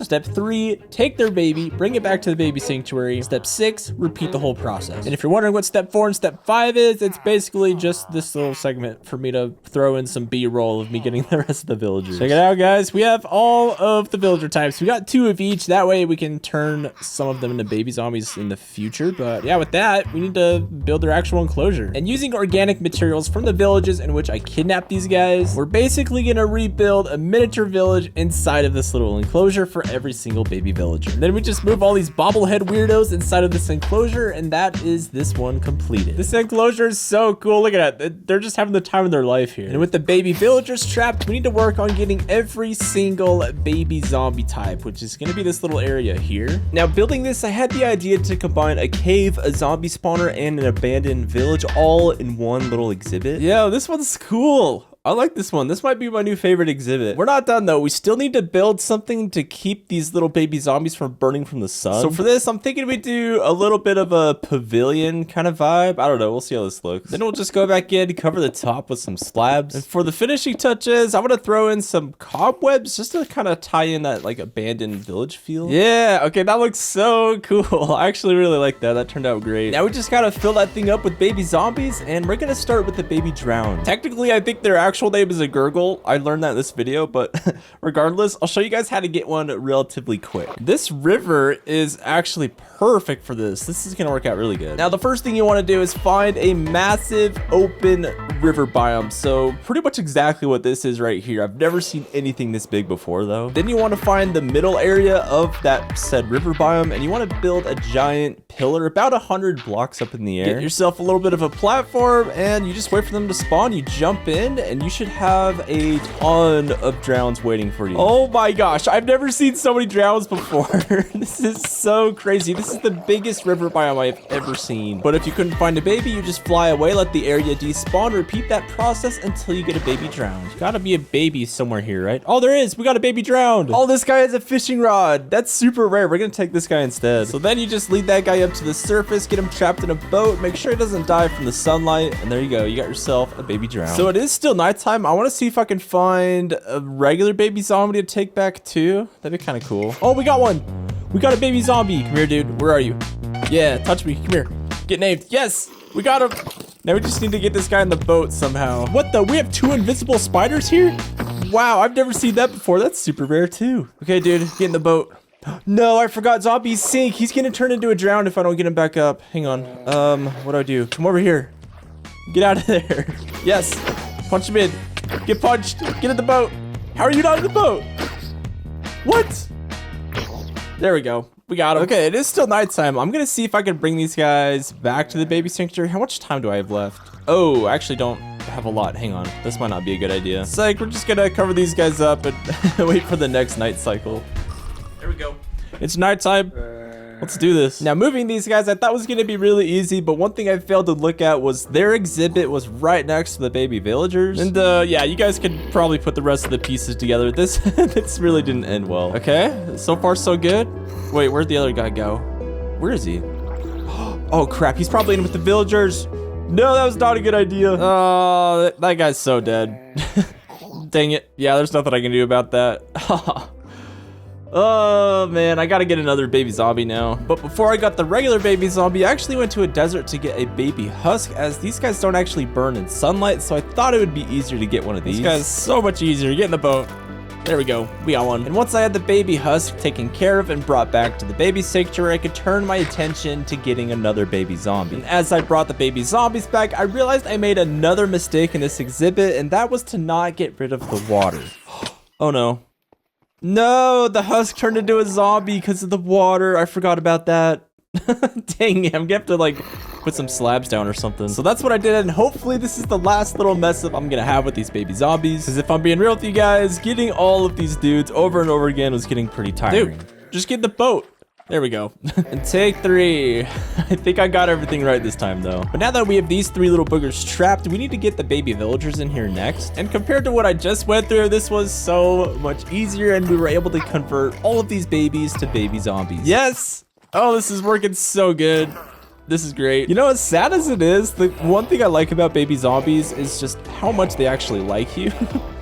Step 3, take their baby, bring it back to the baby sanctuary. Step 6, repeat the whole process. And if you're wondering what step 4 and step 5 is, it's basically just this little segment for me to throw in some B-roll of me getting the rest of the villagers. Check it out, guys. We have all of the villager types. We got 2 of each. That way we can turn some of them into baby zombies in the future. But yeah, with that, we need to build their actual enclosure. And using organic materials from the villages in which I kidnapped these guys, we're basically gonna rebuild a miniature village inside of this little enclosure for every single baby villager. And then we just move all these bobblehead weirdos inside of this enclosure, and that is this one completed. This enclosure is so cool. Look at that. They're just having the time of their life here. And with the baby villagers trapped, we need to work on getting every single baby zombie type, which is gonna be this little area here. Now, building this, I had the idea to combine a cave, a zombie spawner, and an abandoned village all in one little exhibit. Yeah, this one's cool. I like this one. This might be my new favorite exhibit. We're not done though. We still need to build something to keep these little baby zombies from burning from the sun. So for this, I'm thinking we do a little bit of a pavilion kind of vibe. I don't know. We'll see how this looks. Then we'll just go back in, cover the top with some slabs. And for the finishing touches, I'm going to throw in some cobwebs just to kind of tie in that like abandoned village feel. Yeah. Okay. That looks so cool. I actually really like that. That turned out great. Now we just got to fill that thing up with baby zombies, and we're going to start with the baby drowned. Technically, I think they're actual name is a gurgle. I learned that in this video, but regardless, I'll show you guys how to get one relatively quick. This river is actually perfect for this. This is gonna work out really good. Now, the first thing you want to do is find a massive open river biome. So pretty much exactly what this is right here. I've never seen anything this big before though. Then you want to find the middle area of that said river biome, and you want to build a giant pillar about 100 blocks up in the air. Get yourself a little bit of a platform, and you just wait for them to spawn. You jump in, and you should have a ton of drowns waiting for you. Oh my gosh, I've never seen so many drowns before. This is so crazy. This is the biggest river biome I've ever seen. But if you couldn't find a baby, you just fly away, let the area despawn, repeat that process until you get a baby drowned. Gotta be a baby somewhere here, right? Oh, there is. We got a baby drowned. Oh, this guy has a fishing rod. That's super rare. We're gonna take this guy instead. So then you just lead that guy up to the surface, get him trapped in a boat, make sure he doesn't die from the sunlight, and there you go. You got yourself a baby drowned. So it is still nighttime. I want to see if I can find a regular baby zombie to take back too. That'd be kind of cool. Oh, we got one. We got a baby zombie. Come here, dude. Where are you? Yeah, touch me. Come here. Get named. Yes, we got him. Now we just need to get this guy in the boat somehow. What the? We have 2 invisible spiders here? Wow, I've never seen that before. That's super rare too. Okay, dude, get in the boat. No, I forgot. Zombies sink. He's gonna turn into a drown if I don't get him back up. Hang on. What do I do? Come over here. Get out of there. Yes. Punch him in. Get punched. Get in the boat. How are you not in the boat? What? There we go. We got him. Okay, it is still nighttime. I'm gonna see if I can bring these guys back to the baby sanctuary. How much time do I have left? Oh, I actually don't have a lot. Hang on. This might not be a good idea. It's like, we're just gonna cover these guys up and wait for the next night cycle. There we go. It's nighttime. Let's do this. Now, moving these guys, I thought was gonna be really easy, but one thing I failed to look at was their exhibit was right next to the baby villagers. And yeah, you guys could probably put the rest of the pieces together. This really didn't end well. Okay, so far so good. Wait, where'd the other guy go? Where is he? Oh crap, he's probably in with the villagers. No, that was not a good idea. Oh, that guy's so dead. Dang it. Yeah, there's nothing I can do about that. Oh man, I gotta get another baby zombie now. But before I got the regular baby zombie, I actually went to a desert to get a baby husk, as these guys don't actually burn in sunlight, so I thought it would be easier to get one of these. This guy's so much easier. Get in the boat. There we go. We got one. And once I had the baby husk taken care of and brought back to the baby sanctuary, I could turn my attention to getting another baby zombie. And as I brought the baby zombies back, I realized I made another mistake in this exhibit, and that was to not get rid of the water. Oh no. No, the husk turned into a zombie because of the water. I forgot about that. Dang it, I'm gonna have to like put some slabs down or something. So that's what I did, and hopefully this is the last little mess up I'm gonna have with these baby zombies. Because if I'm being real with you guys, getting all of these dudes over and over again was getting pretty tiring. Dude, just get in the boat. There we go. And take 3. I think I got everything right this time though. But now that we have these 3 little boogers trapped, we need to get the baby villagers in here next. And compared to what I just went through, this was so much easier, and we were able to convert all of these babies to baby zombies. Yes! Oh, this is working so good. This is great. You know, as sad as it is, the one thing I like about baby zombies is just how much they actually like you.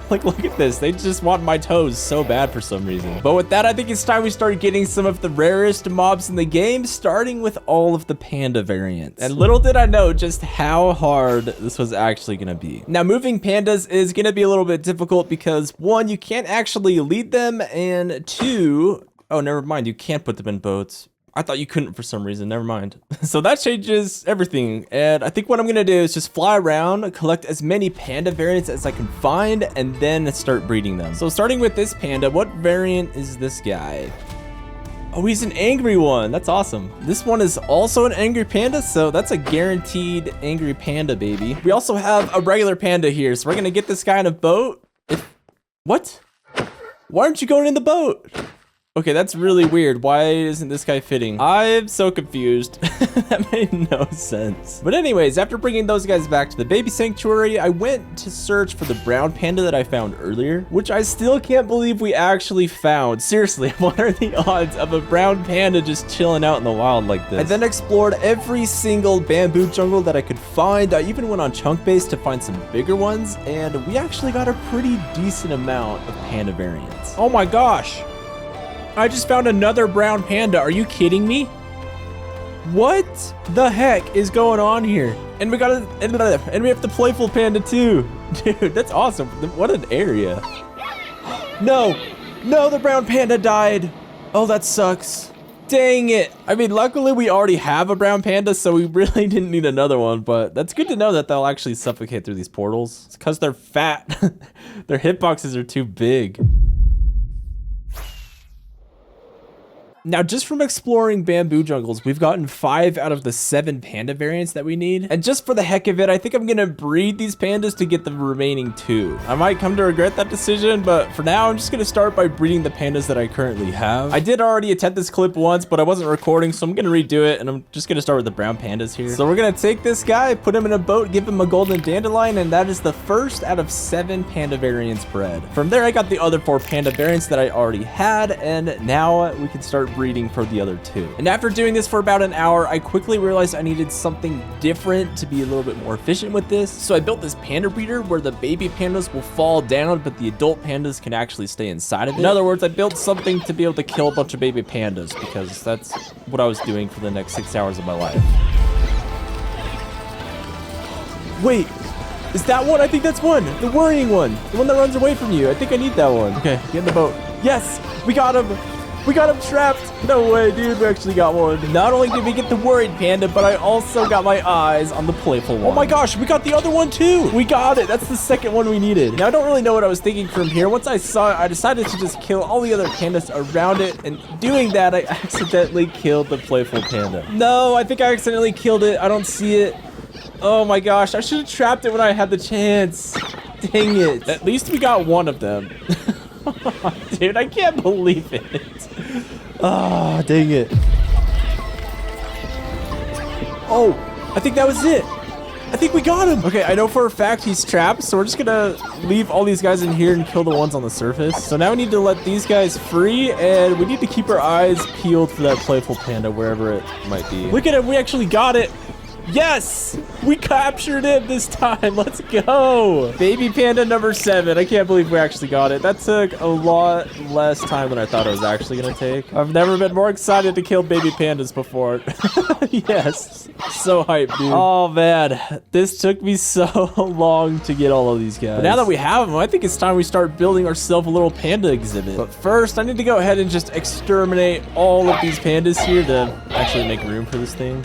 Like, look at this. They just want my toes so bad for some reason. But with that, I think it's time we start getting some of the rarest mobs in the game, starting with all of the panda variants. And little did I know just how hard this was actually gonna be. Now, moving pandas is gonna be a little bit difficult because 1, you can't actually lead them, and 2, oh, never mind, you can't put them in boats. I thought you couldn't for some reason, never mind. So that changes everything. And I think what I'm gonna do is just fly around, collect as many panda variants as I can find, and then start breeding them. So starting with this panda, what variant is this guy? Oh, he's an angry one. That's awesome. This one is also an angry panda, so that's a guaranteed angry panda baby. We also have a regular panda here, so we're gonna get this guy in a boat. What? Why aren't you going in the boat? Okay, that's really weird. Why isn't this guy fitting? I'm so confused. That made no sense. But anyways, after bringing those guys back to the baby sanctuary, I went to search for the brown panda that I found earlier, which I still can't believe we actually found. Seriously, what are the odds of a brown panda just chilling out in the wild like this? I then explored every single bamboo jungle that I could find. I even went on chunk base to find some bigger ones, and we actually got a pretty decent amount of panda variants. Oh my gosh. I just found another brown panda. Are you kidding me? What the heck is going on here? And we got and we have the playful panda too. Dude, that's awesome. What an area. No, the brown panda died. Oh, that sucks. Dang it. I mean, luckily we already have a brown panda, so we really didn't need another one, but that's good to know that they'll actually suffocate through these portals. It's because they're fat. Their hitboxes are too big. Now, just from exploring bamboo jungles, we've gotten 5 out of the 7 panda variants that we need. And just for the heck of it, I think I'm gonna breed these pandas to get the remaining 2. I might come to regret that decision, but for now, I'm just gonna start by breeding the pandas that I currently have. I did already attempt this clip once, but I wasn't recording, so I'm gonna redo it, and I'm just gonna start with the brown pandas here. So we're gonna take this guy, put him in a boat, give him a golden dandelion, and that is the first out of 7 panda variants bred. From there, I got the other 4 panda variants that I already had, and now we can start breeding for the other 2. And after doing this for about an hour, I quickly realized I needed something different to be a little bit more efficient with this. So I built this panda breeder where the baby pandas will fall down, but the adult pandas can actually stay inside of it. In other words, I built something to be able to kill a bunch of baby pandas, because that's what I was doing for the next 6 hours of my life. Wait, is that one? I think that's one. The worrying one. The one that runs away from you. I think I need that one. Okay, get in the boat. Yes, we got him. We got him trapped. No way, dude. We actually got one. Not only did we get the worried panda, but I also got my eyes on the playful one. Oh my gosh, we got the other one too. We got it. That's the second one we needed. Now, I don't really know what I was thinking from here. Once I saw it, I decided to just kill all the other pandas around it. And doing that, I accidentally killed the playful panda. No, I think I accidentally killed it. I don't see it. Oh my gosh, I should have trapped it when I had the chance. Dang it. At least we got one of them. Dude, I can't believe it. Ah, dang it. Oh, I think that was it. I think we got him. Okay, I know for a fact he's trapped, so we're just gonna leave all these guys in here and kill the ones on the surface. So now we need to let these guys free, and we need to keep our eyes peeled for that playful panda wherever it might be. Look at him, we actually got it. Yes! We captured it this time. Let's go. Baby panda number 7. I can't believe we actually got it. That took a lot less time than I thought it was actually going to take. I've never been more excited to kill baby pandas before. Yes. So hyped, dude. Oh, man. This took me so long to get all of these guys. But now that we have them, I think it's time we start building ourselves a little panda exhibit. But first, I need to go ahead and just exterminate all of these pandas here to actually make room for this thing.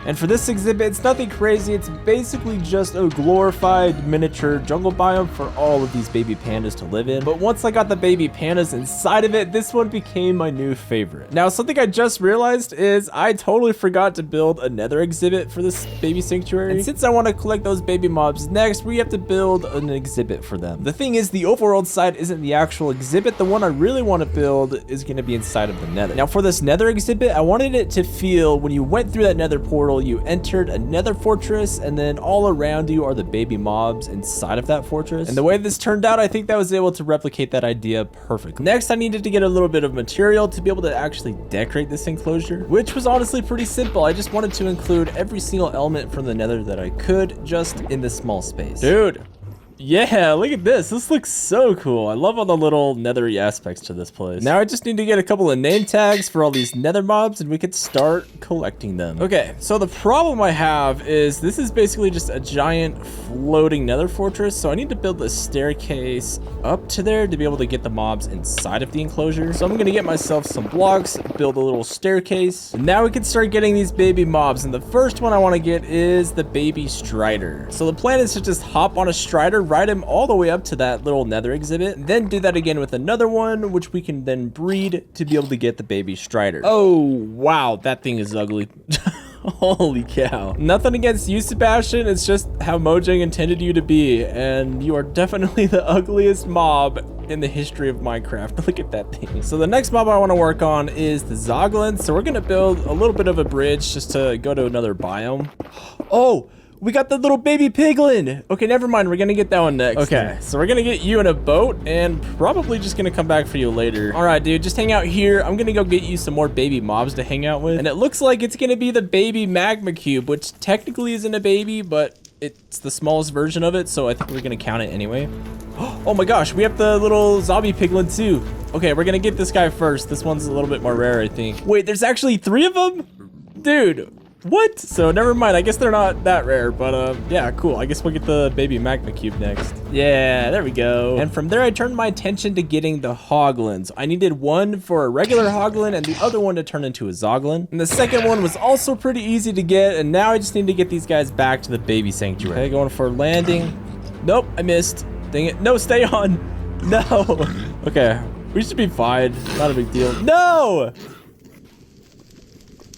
And for this exhibit, it's nothing crazy. It's basically just a glorified miniature jungle biome for all of these baby pandas to live in. But once I got the baby pandas inside of it, this one became my new favorite. Now, something I just realized is I totally forgot to build a nether exhibit for this baby sanctuary. And since I want to collect those baby mobs next, we have to build an exhibit for them. The thing is, the overworld side isn't the actual exhibit. The one I really want to build is going to be inside of the nether. Now, for this nether exhibit, I wanted it to feel when you went through that nether portal, you entered a nether fortress, and then all around you are the baby mobs inside of that fortress. And the way this turned out, I think that was able to replicate that idea perfectly. Next, I needed to get a little bit of material to be able to actually decorate this enclosure, which was honestly pretty simple. I just wanted to include every single element from the nether that I could just in this small space. Dude. Yeah, look at this. This looks so cool. I love all the little nethery aspects to this place. Now I just need to get a couple of name tags for all these nether mobs and we could start collecting them. Okay, so the problem I have is this is basically just a giant floating nether fortress. So I need to build a staircase up to there to be able to get the mobs inside of the enclosure. So I'm going to get myself some blocks, build a little staircase. And now we can start getting these baby mobs. And the first one I want to get is the baby strider. So the plan is to just hop on a strider, ride him all the way up to that little nether exhibit, then do that again with another one, which we can then breed to be able to get the baby strider. Oh, wow, that thing is ugly. Holy cow. Nothing against you, Sebastian. It's just how Mojang intended you to be, and you are definitely the ugliest mob in the history of Minecraft. Look at that thing. So the next mob I want to work on is the Zoglin. So we're going to build a little bit of a bridge just to go to another biome. Oh, we got the little baby piglin. Okay, never mind. We're gonna get that one next. Okay, so we're gonna get you in a boat and probably just gonna come back for you later. All right, dude, just hang out here. I'm gonna go get you some more baby mobs to hang out with. And it looks like it's gonna be the baby magma cube, which technically isn't a baby, but it's the smallest version of it. So I think we're gonna count it anyway. Oh my gosh, we have the little zombie piglin too. Okay, we're gonna get this guy first. This one's a little bit more rare, I think. Wait, there's actually 3 of them? Dude. What? So never mind. I guess they're not that rare, but yeah, cool. I guess we'll get the baby magma cube next. Yeah, there we go. And from there, I turned my attention to getting the hoglins. I needed one for a regular hoglin and the other one to turn into a zoglin. And the second one was also pretty easy to get. And now I just need to get these guys back to the baby sanctuary. Okay, going for landing. Nope, I missed. Dang it. No, stay on. No. Okay, we should be fine. Not a big deal. No!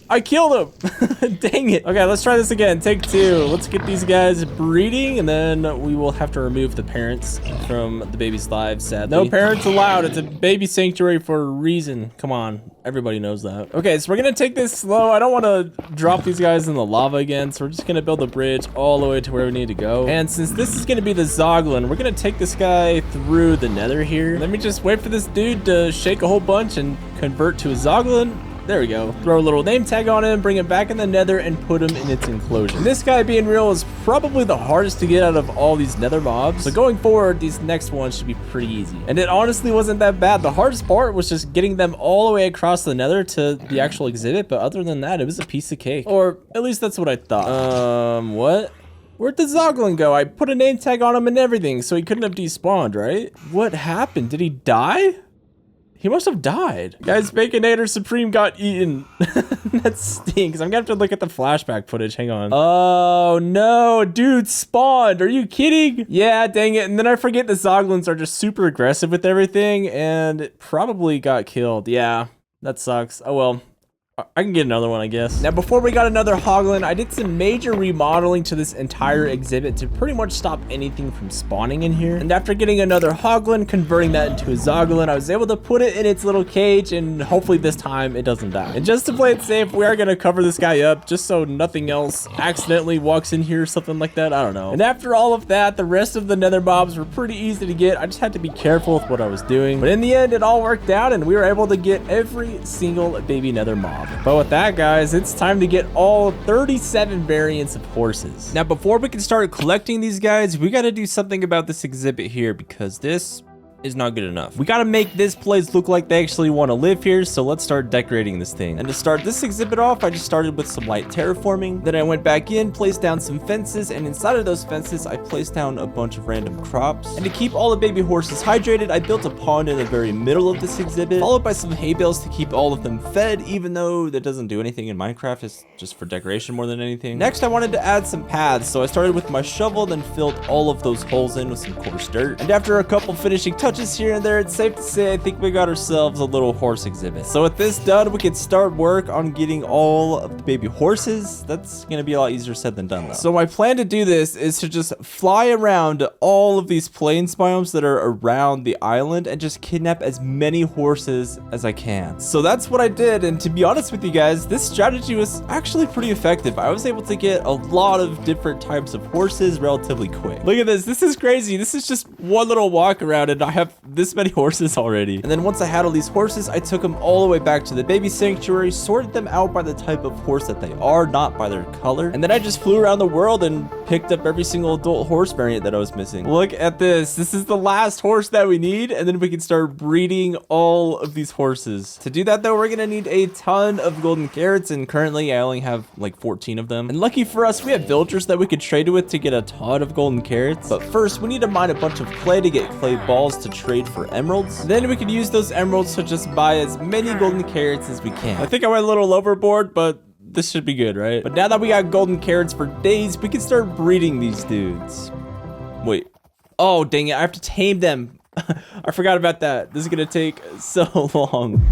I killed him. Dang it. Okay, let's try this again. Take 2. Let's get these guys breeding, and then we will have to remove the parents from the baby's lives, sadly. No parents allowed. It's a baby sanctuary for a reason. Come on. Everybody knows that. Okay, so we're going to take this slow. I don't want to drop these guys in the lava again, so we're just going to build a bridge all the way to where we need to go. And since this is going to be the Zoglin, we're going to take this guy through the nether here. Let me just wait for this dude to shake a whole bunch and convert to a Zoglin. There we go. Throw a little name tag on him, bring him back in the nether, and put him in its enclosure. And this guy, being real, is probably the hardest to get out of all these nether mobs. So going forward, these next ones should be pretty easy. And it honestly wasn't that bad. The hardest part was just getting them all the way across the nether to the actual exhibit. But other than that, it was a piece of cake. Or at least that's what I thought. What? Where'd the Zoglin go? I put a name tag on him and everything, so he couldn't have despawned, right? What happened? Did he die? He must have died. Guys, Baconator Supreme got eaten. That stinks. I'm gonna have to look at the flashback footage. Hang on. Oh no, dude spawned. Are you kidding? Yeah, dang it. And then I forget the Zoglins are just super aggressive with everything and it probably got killed. Yeah, that sucks. Oh well. I can get another one, I guess. Now, before we got another Hoglin, I did some major remodeling to this entire exhibit to pretty much stop anything from spawning in here. And after getting another Hoglin, converting that into a Zoglin, I was able to put it in its little cage, and hopefully this time it doesn't die. And just to play it safe, we are gonna cover this guy up just so nothing else accidentally walks in here or something like that. I don't know. And after all of that, the rest of the nether mobs were pretty easy to get. I just had to be careful with what I was doing. But in the end, it all worked out, and we were able to get every single baby nether mob. But with that, guys, it's time to get all 37 variants of horses. Now, before we can start collecting these guys, we got to do something about this exhibit here because this is not good enough. We got to make this place look like they actually want to live here, so let's start decorating this thing. And to start this exhibit off, I just started with some light terraforming. Then I went back in, placed down some fences, and inside of those fences, I placed down a bunch of random crops. And to keep all the baby horses hydrated, I built a pond in the very middle of this exhibit, followed by some hay bales to keep all of them fed, even though that doesn't do anything in Minecraft. It's just for decoration more than anything. Next, I wanted to add some paths, so I started with my shovel, then filled all of those holes in with some coarse dirt. And after a couple finishing touches here and there, it's safe to say I think we got ourselves a little horse exhibit. So with this done, we can start work on getting all of the baby horses. That's gonna be a lot easier said than done though. So my plan to do this is to just fly around all of these plains biomes that are around the island and just kidnap as many horses as I can. So that's what I did, and to be honest with you guys, this strategy was actually pretty effective. I was able to get a lot of different types of horses relatively quick. Look at this. This is crazy. This is just one little walk around and I have this many horses already. And then once I had all these horses, I took them all the way back to the baby sanctuary, sorted them out by the type of horse that they are, not by their color. And then I just flew around the world and picked up every single adult horse variant that I was missing. Look at this. This is the last horse that we need, and then we can start breeding all of these horses. To do that though, we're gonna need a ton of golden carrots, and currently I only have like 14 of them. And lucky for us, we have villagers that we could trade with to get a ton of golden carrots. But first, we need to mine a bunch of clay to get clay balls to trade for emeralds. Then we could use those emeralds to just buy as many golden carrots as we can. I think I went a little overboard, but this should be good, right? But now that we got golden carrots for days, we can start breeding these dudes. Wait. Oh, dang it. I have to tame them. I forgot about that. This is gonna take so long.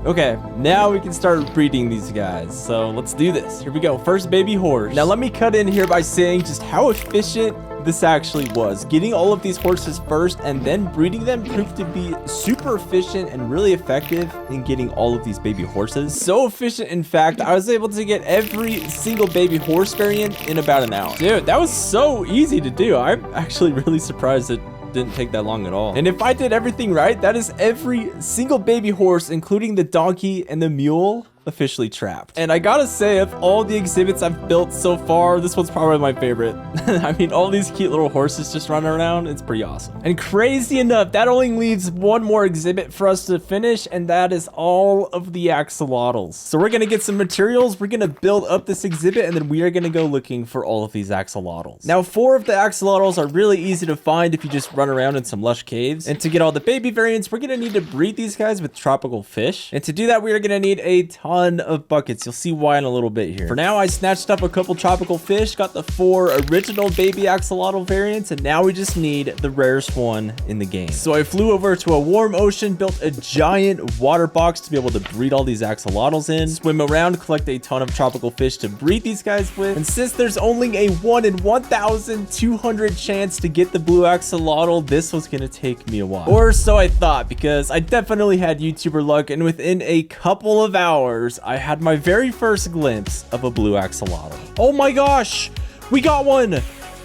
Okay, now we can start breeding these guys. So let's do this. Here we go. First baby horse. Now let me cut in here by saying just how efficient this actually was. Getting all of these horses first and then breeding them proved to be super efficient and really effective in getting all of these baby horses. So efficient, in fact, I was able to get every single baby horse variant in about an hour. Dude, that was so easy to do. I'm actually really surprised it didn't take that long at all. And if I did everything right, that is every single baby horse, including the donkey and the mule, officially trapped. And I gotta say, of all the exhibits I've built so far, this one's probably my favorite. I mean, all these cute little horses just running around, it's pretty awesome. And crazy enough, that only leaves one more exhibit for us to finish, and that is all of the axolotls. So we're gonna get some materials, we're gonna build up this exhibit, and then we are gonna go looking for all of these axolotls. Now, 4 of the axolotls are really easy to find if you just run around in some lush caves. And to get all the baby variants, we're gonna need to breed these guys with tropical fish. And to do that, we are gonna need a ton of buckets. You'll see why in a little bit here. For now, I snatched up a couple tropical fish, got the 4 original baby axolotl variants, and now we just need the rarest one in the game. So I flew over to a warm ocean, built a giant water box to be able to breed all these axolotls in, swim around, collect a ton of tropical fish to breed these guys with. And since there's only a 1 in 1,200 chance to get the blue axolotl, this was gonna take me a while. Or so I thought, because I definitely had YouTuber luck, and within a couple of hours, I had my very first glimpse of a blue axolotl. Oh my gosh, we got one.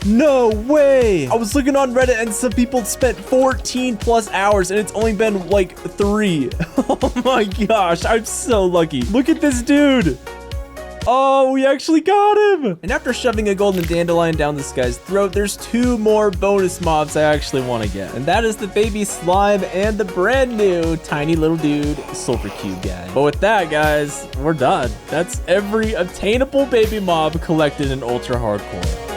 No way. I was looking on Reddit and some people spent 14 plus hours and it's only been like 3. Oh my gosh, I'm so lucky. Look at this dude. Oh, we actually got him. And after shoving a golden dandelion down this guy's throat, there's 2 more bonus mobs I actually want to get. And that is the baby slime and the brand new tiny little dude sulfur cube guy. But with that, guys, we're done. That's every obtainable baby mob collected in ultra hardcore.